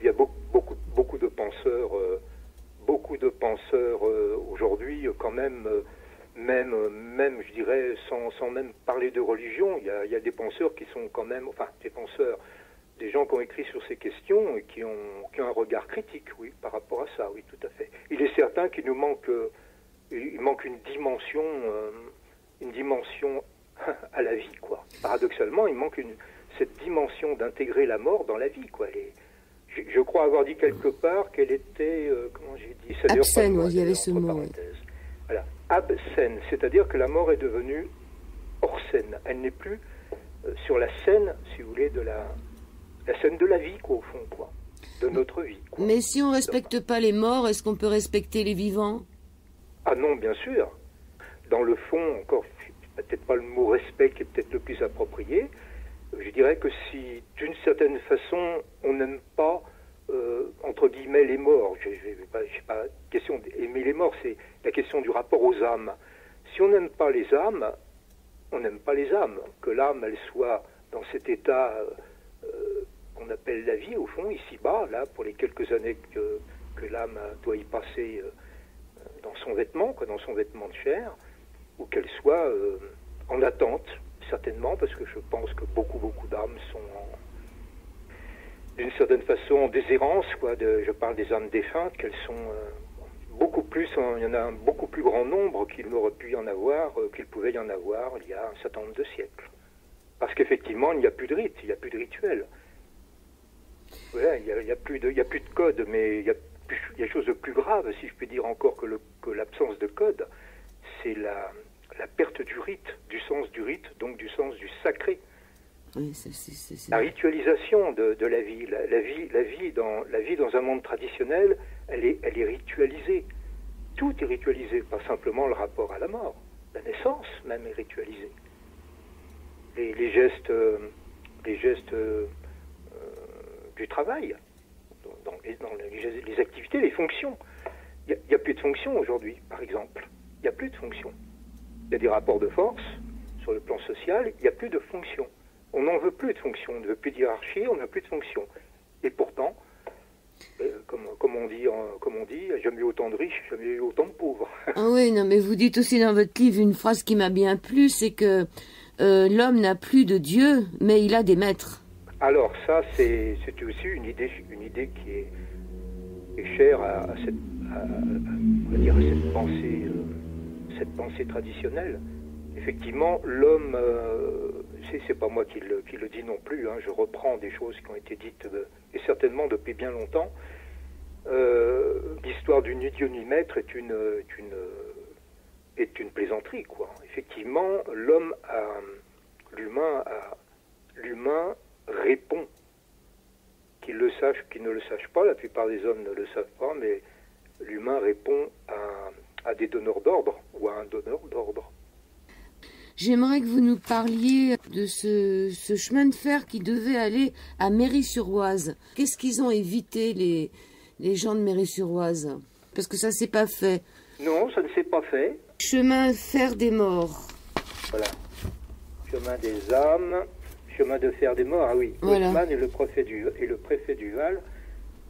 Speaker 2: il y a beaucoup de penseurs. Beaucoup de penseurs aujourd'hui, quand même, je dirais, sans même parler de religion, il y a des penseurs qui sont quand même, enfin, des gens qui ont écrit sur ces questions et qui ont un regard critique, oui, par rapport à ça, oui, tout à fait. Il est certain qu'il nous manque, une dimension à la vie, quoi. Paradoxalement, il manque cette dimension d'intégrer la mort dans la vie, quoi. Je crois avoir dit quelque part qu'elle était, comment j'ai dit,
Speaker 1: absène, il y avait ce mot.
Speaker 2: Voilà, absène, c'est-à-dire que la mort est devenue hors scène. Elle n'est plus sur la scène, si vous voulez, de la scène de la vie, quoi, au fond, quoi, de notre vie, quoi.
Speaker 1: Mais si on respecte pas les morts, est-ce qu'on peut respecter les vivants?
Speaker 2: Ah non, bien sûr. Dans le fond, encore, peut-être pas le mot respect qui est peut-être le plus approprié. Je dirais que si, d'une certaine façon, on n'aime pas, entre guillemets, les morts, je sais pas, question d'aimer les morts, c'est la question du rapport aux âmes. Si on n'aime pas les âmes, on n'aime pas les âmes. Que l'âme, elle soit dans cet état qu'on appelle la vie, au fond, ici-bas, là, pour les quelques années que l'âme doit y passer dans son vêtement, quoi, dans son vêtement de chair, ou qu'elle soit en attente, certainement, parce que je pense que beaucoup d'âmes sont d'une certaine façon en déshérence, quoi. Je parle des âmes défuntes, qu'elles sont beaucoup plus, il y en a un beaucoup plus grand nombre qu'il n'aurait pu y en avoir, qu'il pouvait y en avoir il y a un certain nombre de siècles. Parce qu'effectivement, il n'y a plus de rite, il n'y a plus de rituel. Voilà, il n'y a plus de code, mais il y a quelque chose de plus grave, si je puis dire encore, que l'absence de code. C'est la perte du rite, du sens du rite, donc du sens du sacré.
Speaker 1: Oui,
Speaker 2: la ritualisation de la vie. La vie dans un monde traditionnel, elle est ritualisée. Tout est ritualisé, pas simplement le rapport à la mort. La naissance même est ritualisée. Les gestes du travail, dans les activités, les fonctions. Il n'y a plus de fonctions aujourd'hui, par exemple. Il n'y a plus de fonctions. Il y a des rapports de force sur le plan social, il n'y a plus de fonctions. On n'en veut plus de fonctions, on ne veut plus de hiérarchie, on n'a plus de fonctions. Et pourtant, comme on dit, jamais eu autant de riches, jamais eu autant de pauvres.
Speaker 1: Ah oui, non, mais vous dites aussi dans votre livre une phrase qui m'a bien plu, c'est que l'homme n'a plus de Dieu, mais il a des maîtres.
Speaker 2: Alors ça, c'est aussi une idée qui est chère à cette pensée traditionnelle. Effectivement, l'homme, c'est pas moi qui le dis non plus, hein, je reprends des choses qui ont été dites, et certainement depuis bien longtemps. L'histoire du ni Dieu ni maître est une plaisanterie, quoi. Effectivement, l'humain répond. Qu'il le sache ou qu'il ne le sache pas, la plupart des hommes ne le savent pas, mais l'humain répond à des donneurs d'ordre ou à un donneur d'ordre.
Speaker 1: J'aimerais que vous nous parliez de ce chemin de fer qui devait aller à Méry-sur-Oise. Qu'est-ce qu'ils ont évité, les gens de Méry-sur-Oise? Parce que ça s'est pas fait.
Speaker 2: Non, ça ne s'est pas fait.
Speaker 1: Chemin de fer des morts.
Speaker 2: Voilà. Chemin des âmes, chemin de fer des morts. Ah oui,
Speaker 1: voilà.
Speaker 2: Haussmann et le préfet du Val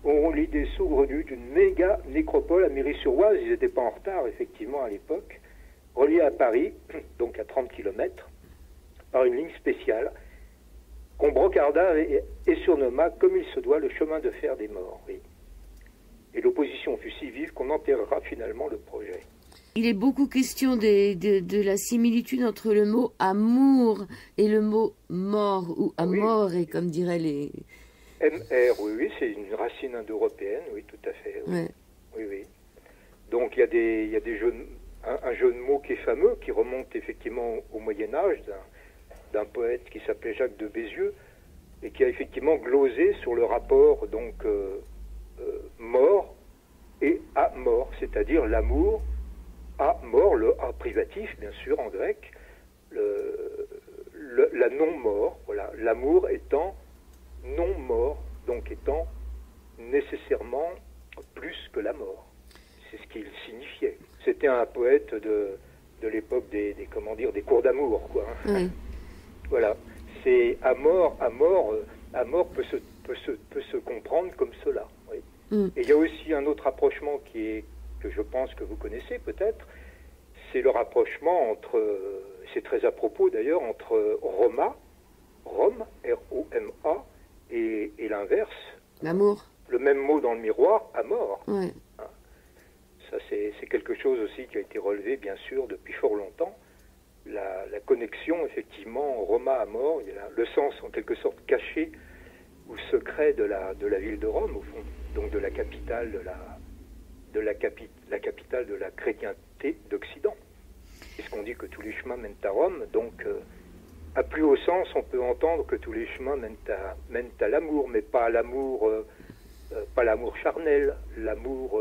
Speaker 2: ont l'idée saugrenue d'une méga nécropole à Méry-sur-Oise. Ils n'étaient pas en retard, effectivement, à l'époque. Relié à Paris, donc à 30 km, par une ligne spéciale, qu'on brocarda et surnomma, comme il se doit, le chemin de fer des morts. Oui. Et l'opposition fut si vive qu'on enterrera finalement le projet.
Speaker 1: Il est beaucoup question de la similitude entre le mot amour et le mot mort, ou amore, oui. Comme diraient les...
Speaker 2: MR, oui, c'est une racine indo-européenne, oui, tout à fait. Oui,
Speaker 1: ouais.
Speaker 2: Oui. Donc il y a des jeux... Un jeu de mots qui est fameux, qui remonte effectivement au Moyen-Âge, d'un poète qui s'appelait Jacques de Bézieux, et qui a effectivement glosé sur le rapport donc mort et à mort, c'est-à-dire l'amour à mort, le à privatif bien sûr en grec, la non-mort, voilà, l'amour étant non-mort, donc étant nécessairement plus que la mort. C'est ce qu'il signifiait. C'était un poète de l'époque des cours d'amour, quoi.
Speaker 1: Oui.
Speaker 2: Voilà. C'est à mort peut se comprendre comme cela. Oui. Mm. Et il y a aussi un autre rapprochement que je pense que vous connaissez peut-être. C'est le rapprochement entre, c'est très à propos d'ailleurs, entre Rome, R-O-M-A, et l'inverse.
Speaker 1: L'amour.
Speaker 2: Le même mot dans le miroir, à mort.
Speaker 1: Ouais.
Speaker 2: Ça, c'est quelque chose aussi qui a été relevé, bien sûr, depuis fort longtemps. La connexion, effectivement, Roma à mort, il y a le sens, en quelque sorte, caché ou secret de la ville de Rome, au fond. Donc de la capitale la capitale de la chrétienté d'Occident. Puisqu'on dit que tous les chemins mènent à Rome, donc à plus haut sens, on peut entendre que tous les chemins mènent à l'amour, mais pas l'amour charnel, l'amour...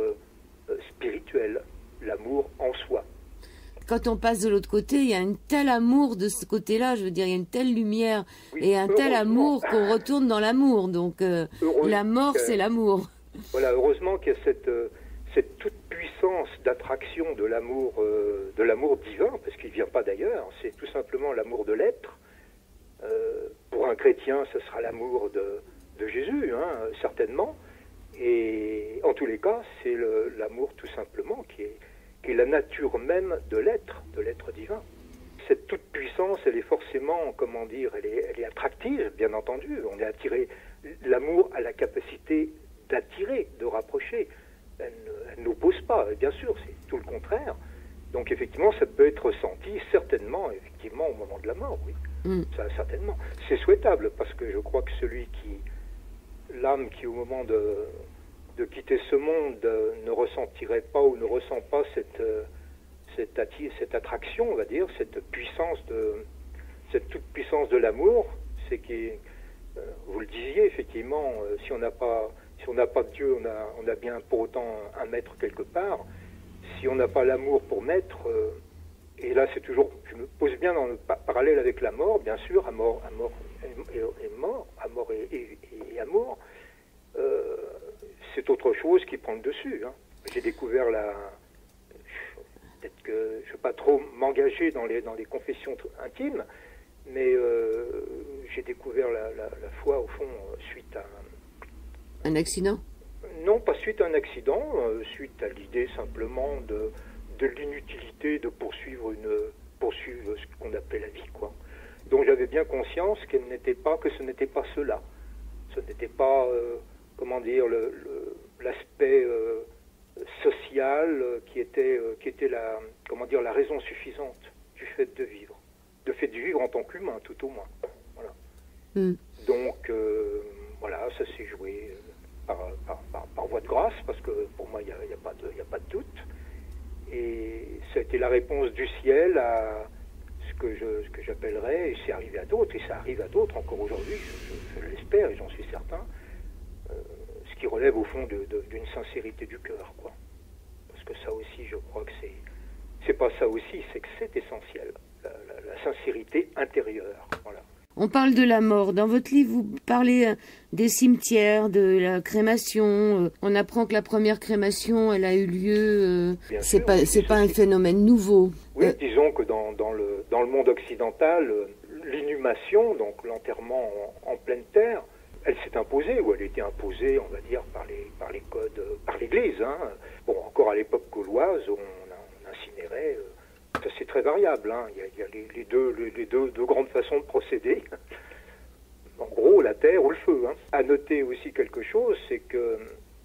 Speaker 2: spirituel, l'amour en soi.
Speaker 1: Quand on passe de l'autre côté, il y a un tel amour de ce côté-là, je veux dire, il y a une telle lumière, oui, et un tel amour qu'on retourne dans l'amour. Donc la mort, c'est l'amour.
Speaker 2: Voilà, heureusement qu'il y a cette toute puissance d'attraction de l'amour divin, parce qu'il ne vient pas d'ailleurs, c'est tout simplement l'amour de l'être. Pour un chrétien, ce sera l'amour de Jésus, hein, certainement. Et en tous les cas, c'est l'amour tout simplement qui est la nature même de l'être divin. Cette toute puissance, elle est forcément, comment dire, elle est attractive, bien entendu. On est attiré. L'amour a la capacité d'attirer, de rapprocher. Elle n'oppose pas, bien sûr. effectivement, ça peut être ressenti, certainement, effectivement, au moment de la mort, oui. Ça, certainement. C'est souhaitable, parce que je crois que l'âme qui, au moment de quitter ce monde, ne ressentirait pas ou ne ressent pas cette attraction, on va dire, cette toute puissance de l'amour, c'est que, vous le disiez, effectivement, si on n'a pas de Dieu, on a bien pour autant un maître quelque part. Si on n'a pas l'amour pour maître, et là c'est toujours, je me pose bien dans le parallèle avec la mort, bien sûr, amour et amour, c'est autre chose qui prend le dessus. Hein. J'ai découvert peut-être que je ne veux pas trop m'engager dans les confessions intimes, mais j'ai découvert la foi, au fond, suite à
Speaker 1: un accident?
Speaker 2: Non, pas suite à un accident, suite à l'idée simplement de l'inutilité de poursuivre ce qu'on appelait la vie, quoi. Donc j'avais bien conscience que ce n'était pas cela. Ce n'était pas, comment dire, l'aspect social qui était la raison suffisante du fait de vivre. Le fait de vivre en tant qu'humain, tout au moins. Voilà. Donc, voilà, ça s'est joué par voie de grâce, parce que pour moi, il n'y a pas de doute. Et ça a été la réponse du ciel à ce que j'appellerais, et c'est arrivé à d'autres, et ça arrive à d'autres encore aujourd'hui, je l'espère, et j'en suis certain, ce qui relève au fond d'une sincérité du cœur, quoi. Parce que ça aussi, je crois que c'est pas ça aussi, c'est que c'est essentiel, la sincérité intérieure, voilà.
Speaker 1: On parle de la mort. Dans votre livre, vous parlez des cimetières, de la crémation. On apprend que la première crémation, elle a eu lieu. C'est pas un phénomène nouveau.
Speaker 2: Oui, disons que dans le monde occidental, l'inhumation, donc l'enterrement en pleine terre, elle s'est imposée, ou elle a été imposée, on va dire, par les codes, par l'Église. Hein. Bon, encore à l'époque gauloise, on incinérait. Ça, c'est très variable. Hein. Il y a les deux grandes façons de procéder. En gros, la terre ou le feu. Hein. À noter aussi quelque chose, c'est que,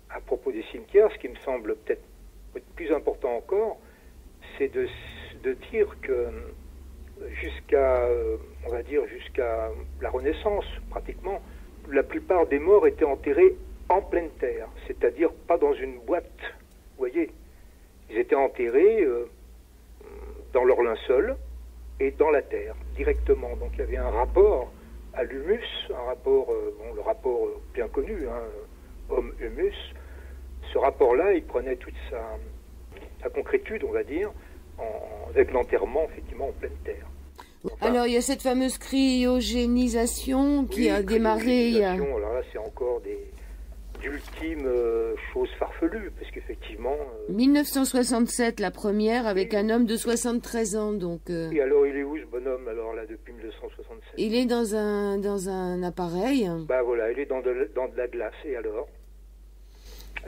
Speaker 2: à propos des cimetières, ce qui me semble peut-être plus important encore, c'est de dire que jusqu'à la Renaissance, pratiquement, la plupart des morts étaient enterrés en pleine terre, c'est-à-dire pas dans une boîte. Vous voyez, ils étaient enterrés dans leur linceul et dans la terre, directement. Donc il y avait un rapport à l'humus, le rapport bien connu, hein, homme-humus. Ce rapport-là, il prenait toute sa concrétude, on va dire, avec l'enterrement, effectivement, en pleine terre. Enfin,
Speaker 1: alors, il y a cette fameuse cryogénisation qui a démarré...
Speaker 2: Alors là, c'est encore d'ultimes choses farfelues, parce qu'effectivement...
Speaker 1: 1967, la première, avec un homme de 73 ans, donc...
Speaker 2: Et alors, il est où, ce bonhomme, alors, là, depuis 1967?
Speaker 1: Il est dans un appareil.
Speaker 2: Bah voilà, il est dans de la glace, et alors?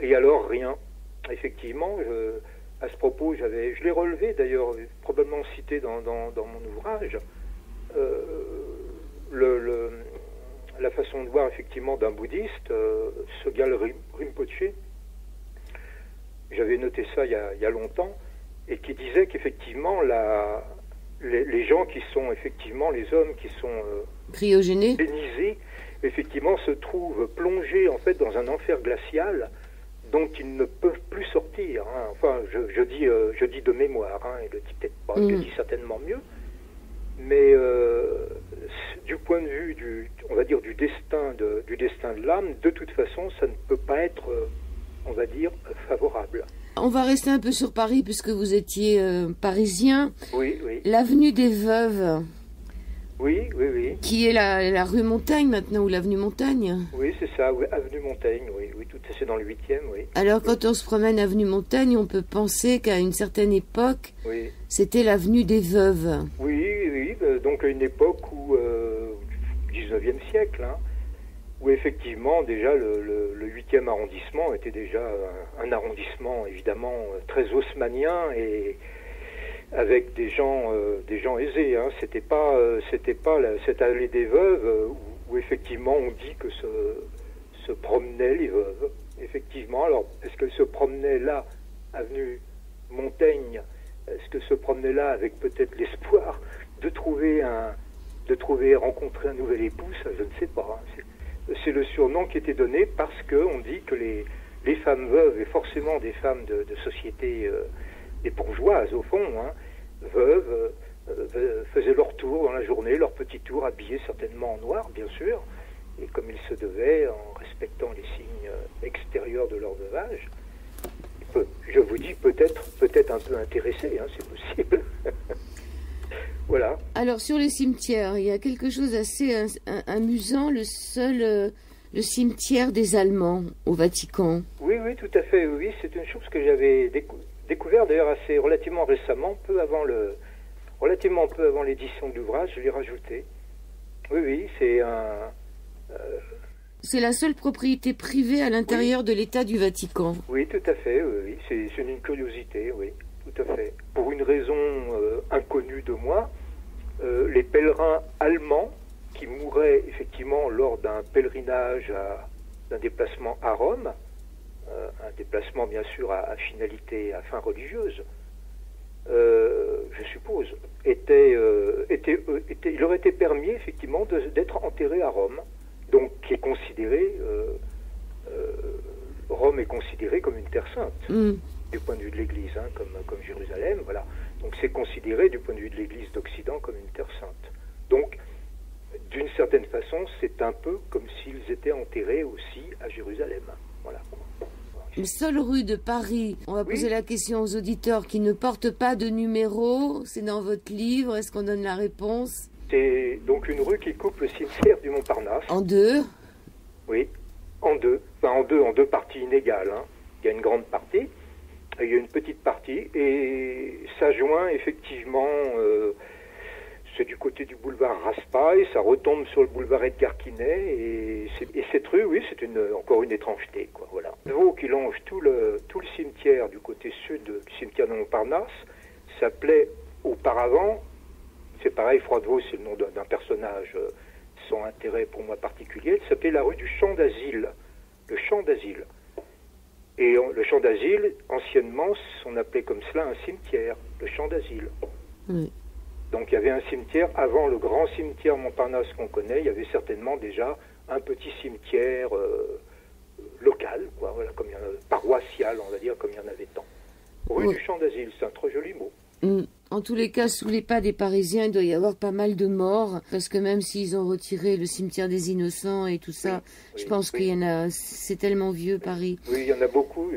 Speaker 2: Et alors, rien. Effectivement, à ce propos, je l'ai relevé, d'ailleurs, probablement cité dans mon ouvrage, la façon de voir effectivement d'un bouddhiste, Sogyal Rinpoché. J'avais noté ça il y a longtemps, et qui disait qu'effectivement les gens qui sont effectivement les hommes qui sont cryogénisés, effectivement se trouvent plongés en fait dans un enfer glacial dont ils ne peuvent plus sortir. Hein. Enfin, je dis de mémoire, hein, il le dit peut-être pas, il le dit certainement mieux. Mais du point de vue on va dire du destin de l'âme, de toute façon, ça ne peut pas être, on va dire, favorable.
Speaker 1: On va rester un peu sur Paris puisque vous étiez parisien.
Speaker 2: Oui.
Speaker 1: L'avenue des Veuves.
Speaker 2: Oui.
Speaker 1: Qui est la rue Montaigne maintenant, ou l'avenue Montaigne?
Speaker 2: Oui, c'est ça, oui, avenue Montaigne, oui, tout c'est dans le 8e, oui.
Speaker 1: Alors, quand on se promène avenue Montaigne, on peut penser qu'à une certaine époque, c'était l'avenue des Veuves. Oui,
Speaker 2: donc à une époque où, 19e siècle, hein, où effectivement, déjà, le 8e arrondissement était déjà un arrondissement, évidemment, très haussmannien et avec des gens aisés. Hein. C'était pas cette allée des Veuves où effectivement on dit que se promenaient les veuves. Effectivement, alors est-ce qu'elles se promenaient là, avenue Montaigne, est-ce que se promener là avec peut-être l'espoir de trouver rencontrer un nouvel époux, ça, je ne sais pas. Hein. C'est le surnom qui était donné parce qu'on dit que les femmes veuves, et forcément des femmes de société, des bourgeoises au fond, hein, veuves, faisaient leur tour dans la journée, leur petit tour, habillés certainement en noir, bien sûr, et comme il se devait, en respectant les signes extérieurs de leur veuvage. Je vous dis peut-être un peu intéressé, hein, c'est possible. Voilà.
Speaker 1: Alors sur les cimetières, il y a quelque chose d'assez amusant, le le cimetière des Allemands au Vatican.
Speaker 2: Oui, oui, tout à fait, oui, c'est une chose que j'avais découvert d'ailleurs assez relativement récemment, relativement peu avant l'édition de l'ouvrage, je l'ai rajouté. Oui, oui, c'est
Speaker 1: c'est la seule propriété privée à l'intérieur de l'État du Vatican. Oui,
Speaker 2: tout à fait, oui, c'est une curiosité, oui, tout à fait. Pour une raison inconnue de moi, les pèlerins allemands qui mouraient effectivement lors d'un pèlerinage, d'un déplacement à Rome, un déplacement bien sûr à finalité, à fin religieuse, je suppose, il leur était permis effectivement d'être enterrés à Rome, donc qui est considéré, Rome est considérée comme une terre sainte, du point de vue de l'Église, hein, comme Jérusalem, voilà. Donc c'est considéré du point de vue de l'Église d'Occident comme une terre sainte. Donc, d'une certaine façon, c'est un peu comme s'ils étaient enterrés aussi à Jérusalem. Voilà.
Speaker 1: Les seules rues de Paris, on va poser la question aux auditeurs qui ne portent pas de numéro, c'est dans votre livre, est-ce qu'on donne la réponse?
Speaker 2: C'est donc une rue qui coupe le cimetière du Montparnasse.
Speaker 1: En deux?
Speaker 2: Oui, en deux. Enfin, en deux parties inégales. Hein. Il y a une grande partie, et il y a une petite partie, et ça joint effectivement... c'est du côté du boulevard Raspail, ça retombe sur le boulevard Edgar Quinet, et cette rue, oui, c'est encore une étrangeté, quoi, voilà. Le veau qui longe tout le cimetière du côté sud du cimetière de Montparnasse s'appelait auparavant, c'est pareil, Froidevaux, c'est le nom d'un personnage sans intérêt pour moi particulier, il s'appelait la rue du Champ d'Asile, le Champ d'Asile. Et le Champ d'Asile, anciennement, on appelait comme cela un cimetière, le Champ d'Asile. Oui. Donc il y avait un cimetière, avant le grand cimetière Montparnasse qu'on connaît, il y avait certainement déjà un petit cimetière local, quoi, voilà, comme il y en a, paroissial, on va dire, comme il y en avait tant. Rue du Champ d'Asile, c'est un très joli mot.
Speaker 1: En tous les cas, sous les pas des Parisiens, il doit y avoir pas mal de morts, parce que même s'ils ont retiré le cimetière des Innocents et tout ça, je pense qu'il y en a, c'est tellement vieux, Paris.
Speaker 2: Oui, il y en a beaucoup.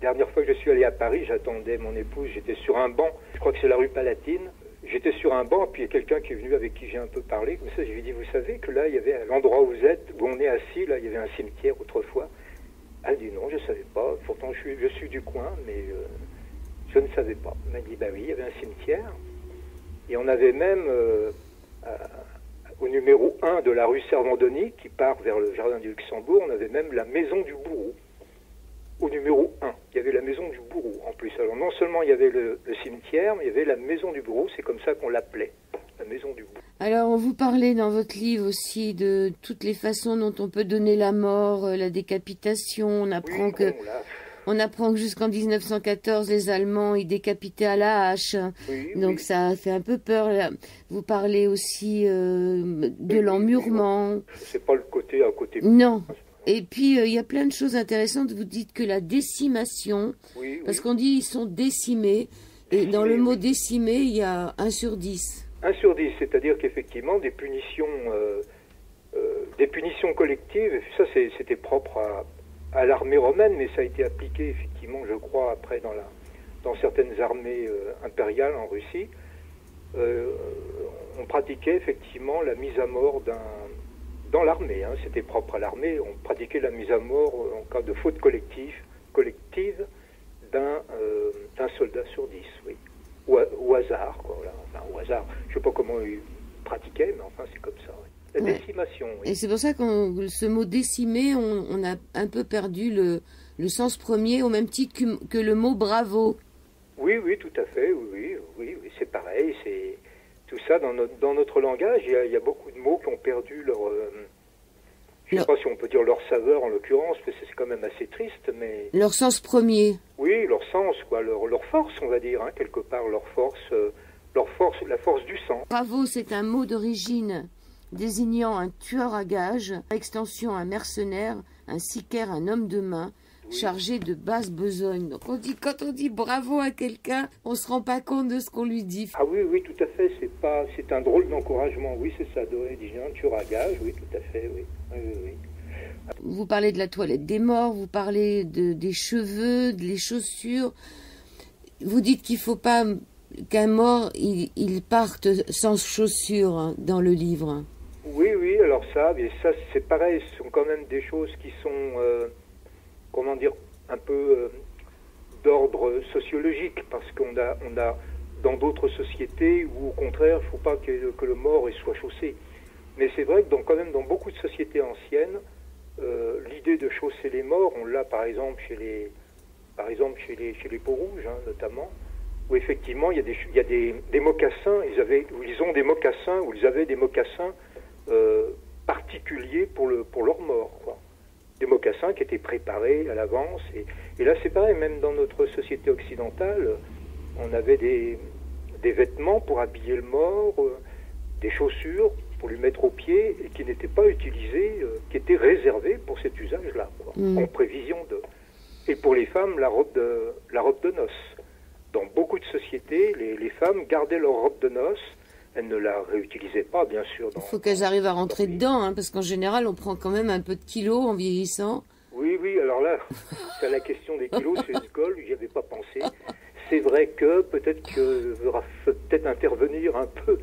Speaker 2: Dernière fois que je suis allé à Paris, j'attendais mon épouse, j'étais sur un banc, je crois que c'est la rue Palatine. J'étais sur un banc, puis il y a quelqu'un qui est venu avec qui j'ai un peu parlé. Comme ça, je lui ai dit, vous savez que là, il y avait, à l'endroit où vous êtes, où on est assis, là, il y avait un cimetière autrefois. Elle dit, non, je ne savais pas. Pourtant, je suis du coin, mais je ne savais pas. Elle m'a dit, bah oui, il y avait un cimetière. Et on avait même, au numéro 1 de la rue Servandoni, qui part vers le jardin du Luxembourg, on avait même la maison du bourreau. Au numéro 1, il y avait la maison du bourreau en plus. Alors non seulement il y avait le cimetière, mais il y avait la maison du bourreau, c'est comme ça qu'on l'appelait, la maison du bourreau.
Speaker 1: Alors vous parlez dans votre livre aussi de toutes les façons dont on peut donner la mort, la décapitation, on apprend on apprend que jusqu'en 1914, les Allemands, ils décapitaient à la hache. Donc ça fait un peu peur. Là. Vous parlez aussi de l'emmurement.
Speaker 2: C'est pas le côté à côté.
Speaker 1: Non. Et puis, il y a plein de choses intéressantes. Vous dites que la décimation, parce qu'on dit ils sont décimés, et dans le mot décimé, il y a 1 sur 10.
Speaker 2: 1 sur 10, c'est-à-dire qu'effectivement, des punitions collectives, ça c'était propre à l'armée romaine, mais ça a été appliqué effectivement, je crois, après dans certaines armées impériales en Russie. On pratiquait effectivement la mise à mort dans l'armée, hein, c'était propre à l'armée, on pratiquait la mise à mort en cas de faute collective d'un soldat sur 10, oui. Au hasard, quoi, voilà. Enfin, au hasard. Je ne sais pas comment ils pratiquaient, mais enfin, c'est comme ça. Oui. La décimation, oui.
Speaker 1: Et c'est pour ça que ce mot décimé, on a un peu perdu le sens premier, au même titre que le mot bravo.
Speaker 2: Oui, oui, tout à fait, oui, c'est pareil, c'est... Tout ça, dans notre langage, il y a beaucoup de mots qui ont perdu Je ne sais pas si on peut dire leur saveur en l'occurrence, parce que c'est quand même assez triste, mais...
Speaker 1: Leur sens premier.
Speaker 2: Oui, leur sens, quoi, leur force, on va dire, hein, quelque part, leur force, la force du sang.
Speaker 1: Bravo, c'est un mot d'origine désignant un tueur à gages, par extension un mercenaire, un sicaire, un homme de main, oui, chargé de basse besogne. Donc quand on dit bravo à quelqu'un, on ne se rend pas compte de ce qu'on lui dit.
Speaker 2: Ah oui, oui, tout à fait, c'est un drôle d'encouragement, oui, c'est ça, un tueur à gages, oui, tout à fait, oui. Oui, oui, oui.
Speaker 1: Vous parlez de la toilette des morts, vous parlez des cheveux, des chaussures. Vous dites qu'il ne faut pas qu'un mort, il parte sans chaussures, hein, dans le livre.
Speaker 2: Oui, oui, alors ça c'est pareil, ce sont quand même des choses qui sont, comment dire, un peu d'ordre sociologique, parce qu'on a dans d'autres sociétés où au contraire, il ne faut pas que le mort soit chaussé. Mais c'est vrai que quand même dans beaucoup de sociétés anciennes, l'idée de chausser les morts, on l'a par exemple chez les Peaux-Rouges, hein, notamment, où effectivement il y a des mocassins, ils avaient des mocassins particuliers pour leur mort, quoi. Des mocassins qui étaient préparés à l'avance. Et là c'est pareil, même dans notre société occidentale, on avait des vêtements pour habiller le mort, des chaussures pour lui mettre aux pieds et qui n'étaient pas utilisés, qui étaient réservés pour cet usage-là, quoi, en prévision de... Et pour les femmes, la robe de noces. Dans beaucoup de sociétés, les femmes gardaient leur robe de noces. Elles ne la réutilisaient pas, bien sûr. Il
Speaker 1: faut qu'elles arrivent à rentrer dedans, hein, parce qu'en général, on prend quand même un peu de kilos en vieillissant.
Speaker 2: Oui, oui, alors là, c'est la question des kilos, c'est une colle, j'y avais pas pensé. C'est vrai que peut-être qu'il faudra peut-être intervenir un peu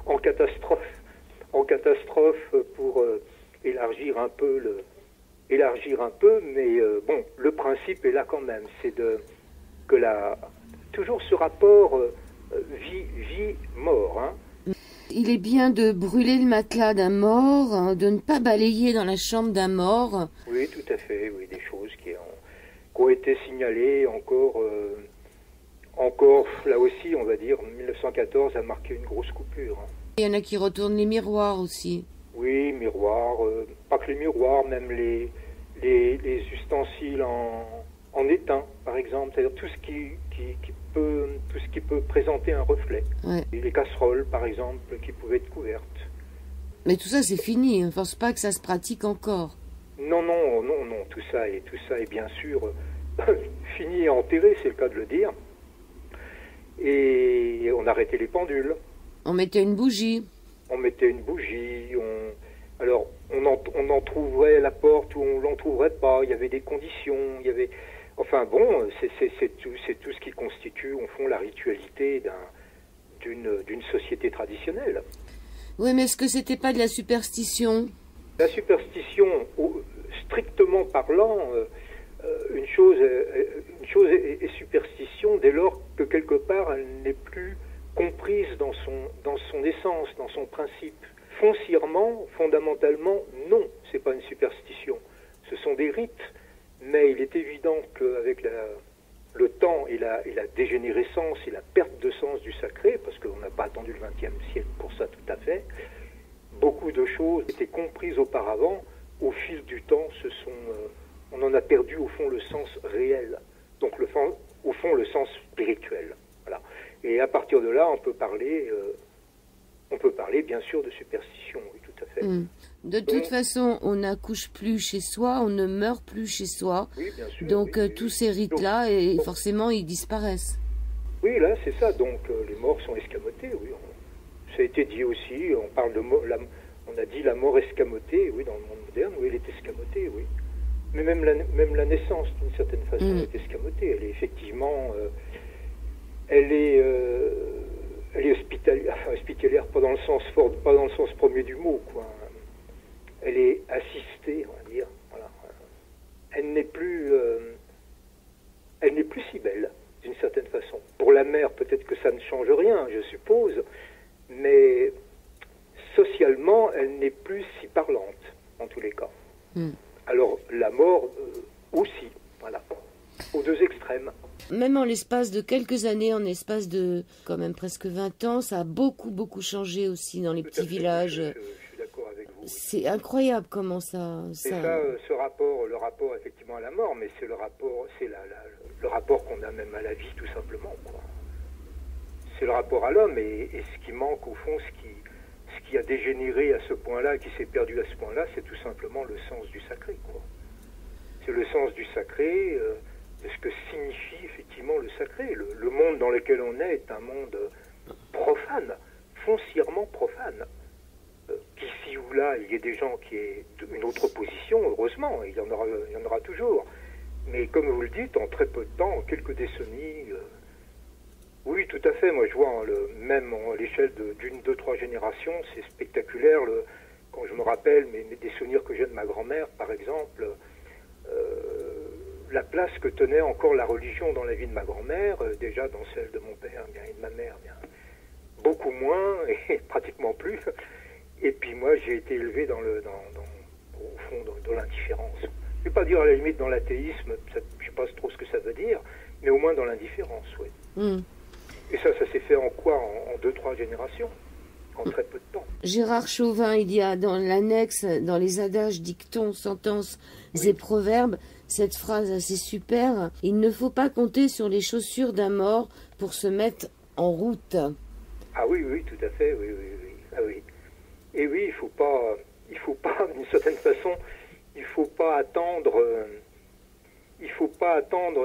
Speaker 2: en catastrophe pour élargir un peu, mais bon, le principe est là quand même, c'est toujours ce rapport vie-mort, hein.
Speaker 1: Il est bien de brûler le matelas d'un mort, hein, de ne pas balayer dans la chambre d'un mort.
Speaker 2: Oui, tout à fait, oui, des choses qui ont été signalées encore, là aussi, on va dire, 1914 a marqué une grosse coupure, hein.
Speaker 1: Il y en a qui retournent les miroirs aussi.
Speaker 2: Oui, miroirs, pas que les miroirs, même les ustensiles en étain, par exemple, c'est-à-dire tout ce qui peut présenter un reflet.
Speaker 1: Ouais.
Speaker 2: Et les casseroles, par exemple, qui pouvaient être couvertes.
Speaker 1: Mais tout ça, c'est fini. Je ne pense pas que ça se pratique encore.
Speaker 2: Non, tout ça est bien sûr fini et enterré, c'est le cas de le dire. Et on arrêtait les pendules.
Speaker 1: On mettait une bougie.
Speaker 2: Alors, on en trouverait à la porte ou on l'en trouverait pas. Il y avait des conditions. Enfin bon, c'est tout ce qui constitue, au fond, la ritualité d'une société traditionnelle.
Speaker 1: Oui, mais est-ce que c'était pas de la superstition?
Speaker 2: La superstition, strictement parlant, une chose est superstition dès lors que quelque part elle n'est plus comprise dans son essence, dans son principe. Foncièrement, fondamentalement, non, c'est pas une superstition. Ce sont des rites, mais il est évident qu'avec le temps et la dégénérescence et la perte de sens du sacré, parce qu'on n'a pas attendu le XXe siècle pour ça tout à fait, beaucoup de choses étaient comprises auparavant, au fil du temps, on en a perdu au fond le sens réel, donc au fond le sens spirituel. Voilà. Et à partir de là, on peut parler bien sûr de superstition, oui, tout à fait.
Speaker 1: De toute façon, on n'accouche plus chez soi, on ne meurt plus chez soi.
Speaker 2: Oui, bien sûr.
Speaker 1: Donc tous ces rites-là, forcément, ils disparaissent.
Speaker 2: Oui, là, c'est ça. Donc les morts sont escamotés, oui. Ça a été dit aussi, on parle de mort, on a dit la mort escamotée, oui, dans le monde moderne, oui, elle est escamotée, oui. Mais même la naissance, d'une certaine façon, est escamotée. Elle est effectivement... elle est hospitalière, pas dans le sens premier du mot, quoi. Elle est assistée, on va dire. Voilà. Elle n'est plus si belle, d'une certaine façon. Pour la mère, peut-être que ça ne change rien, je suppose, mais socialement, elle n'est plus si parlante, en tous les cas. Alors, la mort aussi, voilà, aux deux extrêmes.
Speaker 1: Même en l'espace de quelques années, en l'espace de quand même presque 20 ans, ça a beaucoup changé aussi dans les petits villages.
Speaker 2: Je suis d'accord avec vous.
Speaker 1: C'est incroyable comment ça...
Speaker 2: Et ça, ce rapport, le rapport effectivement à la mort, mais c'est le rapport, le rapport qu'on a même à la vie tout simplement, quoi. C'est le rapport à l'homme et ce qui manque au fond, ce qui a dégénéré à ce point-là, qui s'est perdu à ce point-là, c'est tout simplement le sens du sacré, quoi. C'est le sens du sacré, de ce que signifie effectivement le sacré. Le monde dans lequel on est un monde profane, foncièrement profane. Qu'ici ou là, il y ait des gens qui aient une autre position, heureusement, il y en aura toujours. Mais comme vous le dites, en très peu de temps, en quelques décennies, oui, tout à fait. Moi, je vois, hein, même à l'échelle d'une, deux, trois générations, c'est spectaculaire. Quand je me rappelle des souvenirs que j'ai de ma grand-mère, par exemple, la place que tenait encore la religion dans la vie de ma grand-mère, déjà dans celle de mon père bien, et de ma mère, bien, beaucoup moins, et pratiquement plus. Et puis moi, j'ai été élevé au fond, dans l'indifférence. Je ne vais pas dire à la limite dans l'athéisme, je ne sais pas trop ce que ça veut dire, mais au moins dans l'indifférence, oui. Mm. Et ça s'est fait en quoi? En deux, trois générations, en très peu de temps.
Speaker 1: Gérard Chauvin, il y a dans l'annexe, dans les adages, dictons, sentences et proverbes, cette phrase assez super. Il ne faut pas compter sur les chaussures d'un mort pour se mettre en route.
Speaker 2: Ah oui, oui, tout à fait, oui, oui, oui. Ah oui. Et oui, il faut pas, d'une certaine façon, il faut pas attendre,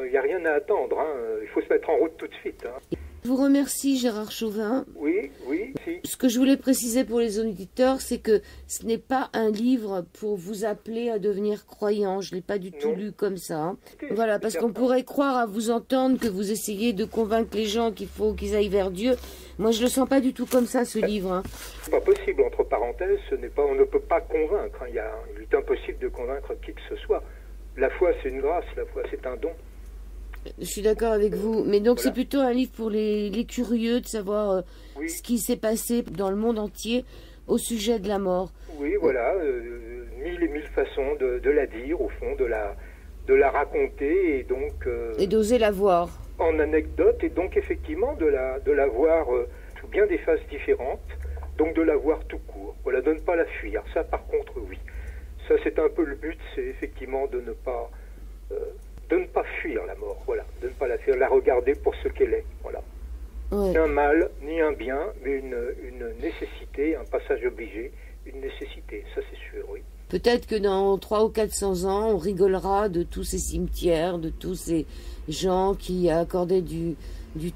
Speaker 2: il n'y a rien à attendre, hein, il faut se mettre en route tout de suite. Hein.
Speaker 1: Je vous remercie Gérard Chauvin.
Speaker 2: Oui, oui, si.
Speaker 1: Ce que je voulais préciser pour les auditeurs, c'est que ce n'est pas un livre pour vous appeler à devenir croyant. Je ne l'ai pas du tout lu comme ça. Hein. Voilà, parce qu'on pourrait croire à vous entendre que vous essayez de convaincre les gens qu'il faut qu'ils aillent vers Dieu. Moi, je le sens pas du tout comme ça, ce livre. Hein.
Speaker 2: C'est pas possible, entre parenthèses, on ne peut pas convaincre. Hein. Il est impossible de convaincre qui que ce soit. La foi, c'est une grâce, la foi, c'est un don.
Speaker 1: Je suis d'accord avec vous, mais donc c'est plutôt un livre pour les curieux de savoir ce qui s'est passé dans le monde entier au sujet de la mort.
Speaker 2: Oui, voilà, mille et mille façons de la dire, au fond, de la raconter et donc...
Speaker 1: et d'oser la voir.
Speaker 2: En anecdote, et donc effectivement de la voir sous bien des phases différentes, donc de la voir tout court. Voilà, de ne pas la fuir, ça par contre oui. Ça c'est un peu le but, c'est effectivement de ne pas fuir la mort, voilà, de ne pas la fuir, la regarder pour ce qu'elle est, voilà. Ouais. Ni un mal, ni un bien, mais une nécessité, un passage obligé, une nécessité, ça c'est sûr, oui.
Speaker 1: Peut-être que dans 300 ou 400 ans, on rigolera de tous ces cimetières, de tous ces gens qui accordaient du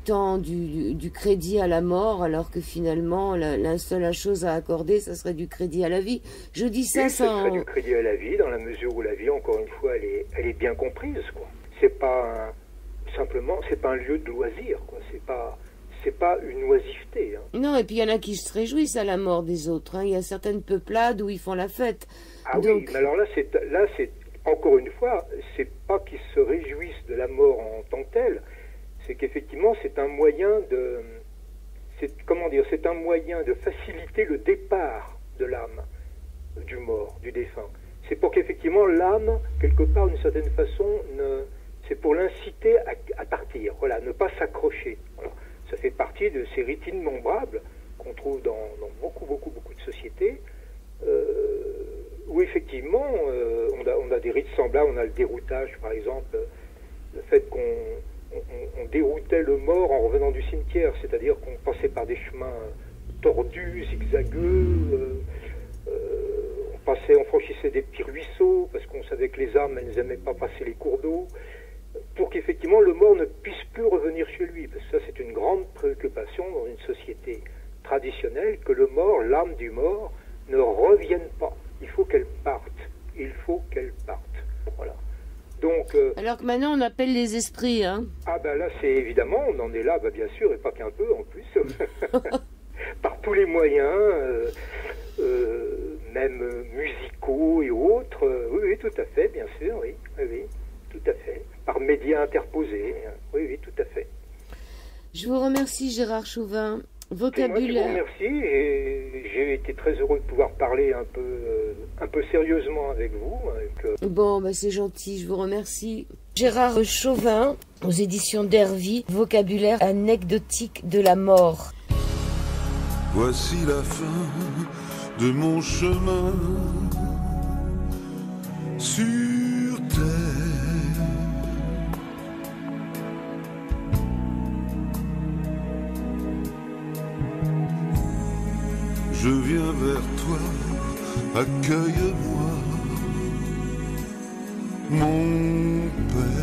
Speaker 1: temps, du crédit à la mort, alors que finalement, la seule chose à accorder, ça serait du crédit à la vie. Je dis ça sans...
Speaker 2: Ça serait du crédit à la vie, dans la mesure où la vie, encore une fois, elle est bien comprise, quoi. C'est pas un lieu de loisir, quoi. C'est pas une oisiveté. Hein.
Speaker 1: Non, et puis il y en a qui se réjouissent à la mort des autres. Hein. Il y a certaines peuplades où ils font la fête.
Speaker 2: Ah donc... oui, mais alors là, c'est encore une fois, c'est pas qu'ils se réjouissent de la mort en tant que telle, c'est qu'effectivement, c'est un moyen de faciliter le départ de l'âme du mort, du défunt. C'est pour qu'effectivement l'âme, quelque part, d'une certaine façon, c'est pour l'inciter à partir. Voilà, ne pas s'accrocher. Voilà. Ça fait partie de ces rites innombrables qu'on trouve dans beaucoup de sociétés, où effectivement, on a des rites semblables. On a le déroutage, par exemple, le fait qu'on déroutait le mort en revenant du cimetière, c'est-à-dire qu'on passait par des chemins tordus, zigzagueux, on franchissait des petits ruisseaux, parce qu'on savait que les âmes, elles n'aimaient pas passer les cours d'eau, pour qu'effectivement le mort ne puisse plus revenir chez lui, parce que ça c'est une grande préoccupation dans une société traditionnelle, que le mort, l'âme du mort, ne revienne pas. Il faut qu'elle parte. Il faut qu'elle parte. Voilà. Donc,
Speaker 1: alors que maintenant on appelle les esprits, hein.
Speaker 2: Ah ben là c'est évidemment, on en est là, bien sûr, et pas qu'un peu en plus, par tous les moyens, même musicaux et autres, oui, tout à fait, bien sûr, oui, tout à fait, par médias interposés, oui, tout à fait.
Speaker 1: Je vous remercie Gérard Chauvin. Vocabulaire.
Speaker 2: Moi, je vous remercie et j'ai été très heureux de pouvoir parler un peu sérieusement avec vous.
Speaker 1: Bon, c'est gentil, je vous remercie. Gérard Chauvin, aux éditions d'Hervy, vocabulaire anecdotique de la mort.
Speaker 3: Voici la fin de mon chemin sur terre. Je viens vers toi, accueille-moi, mon Père.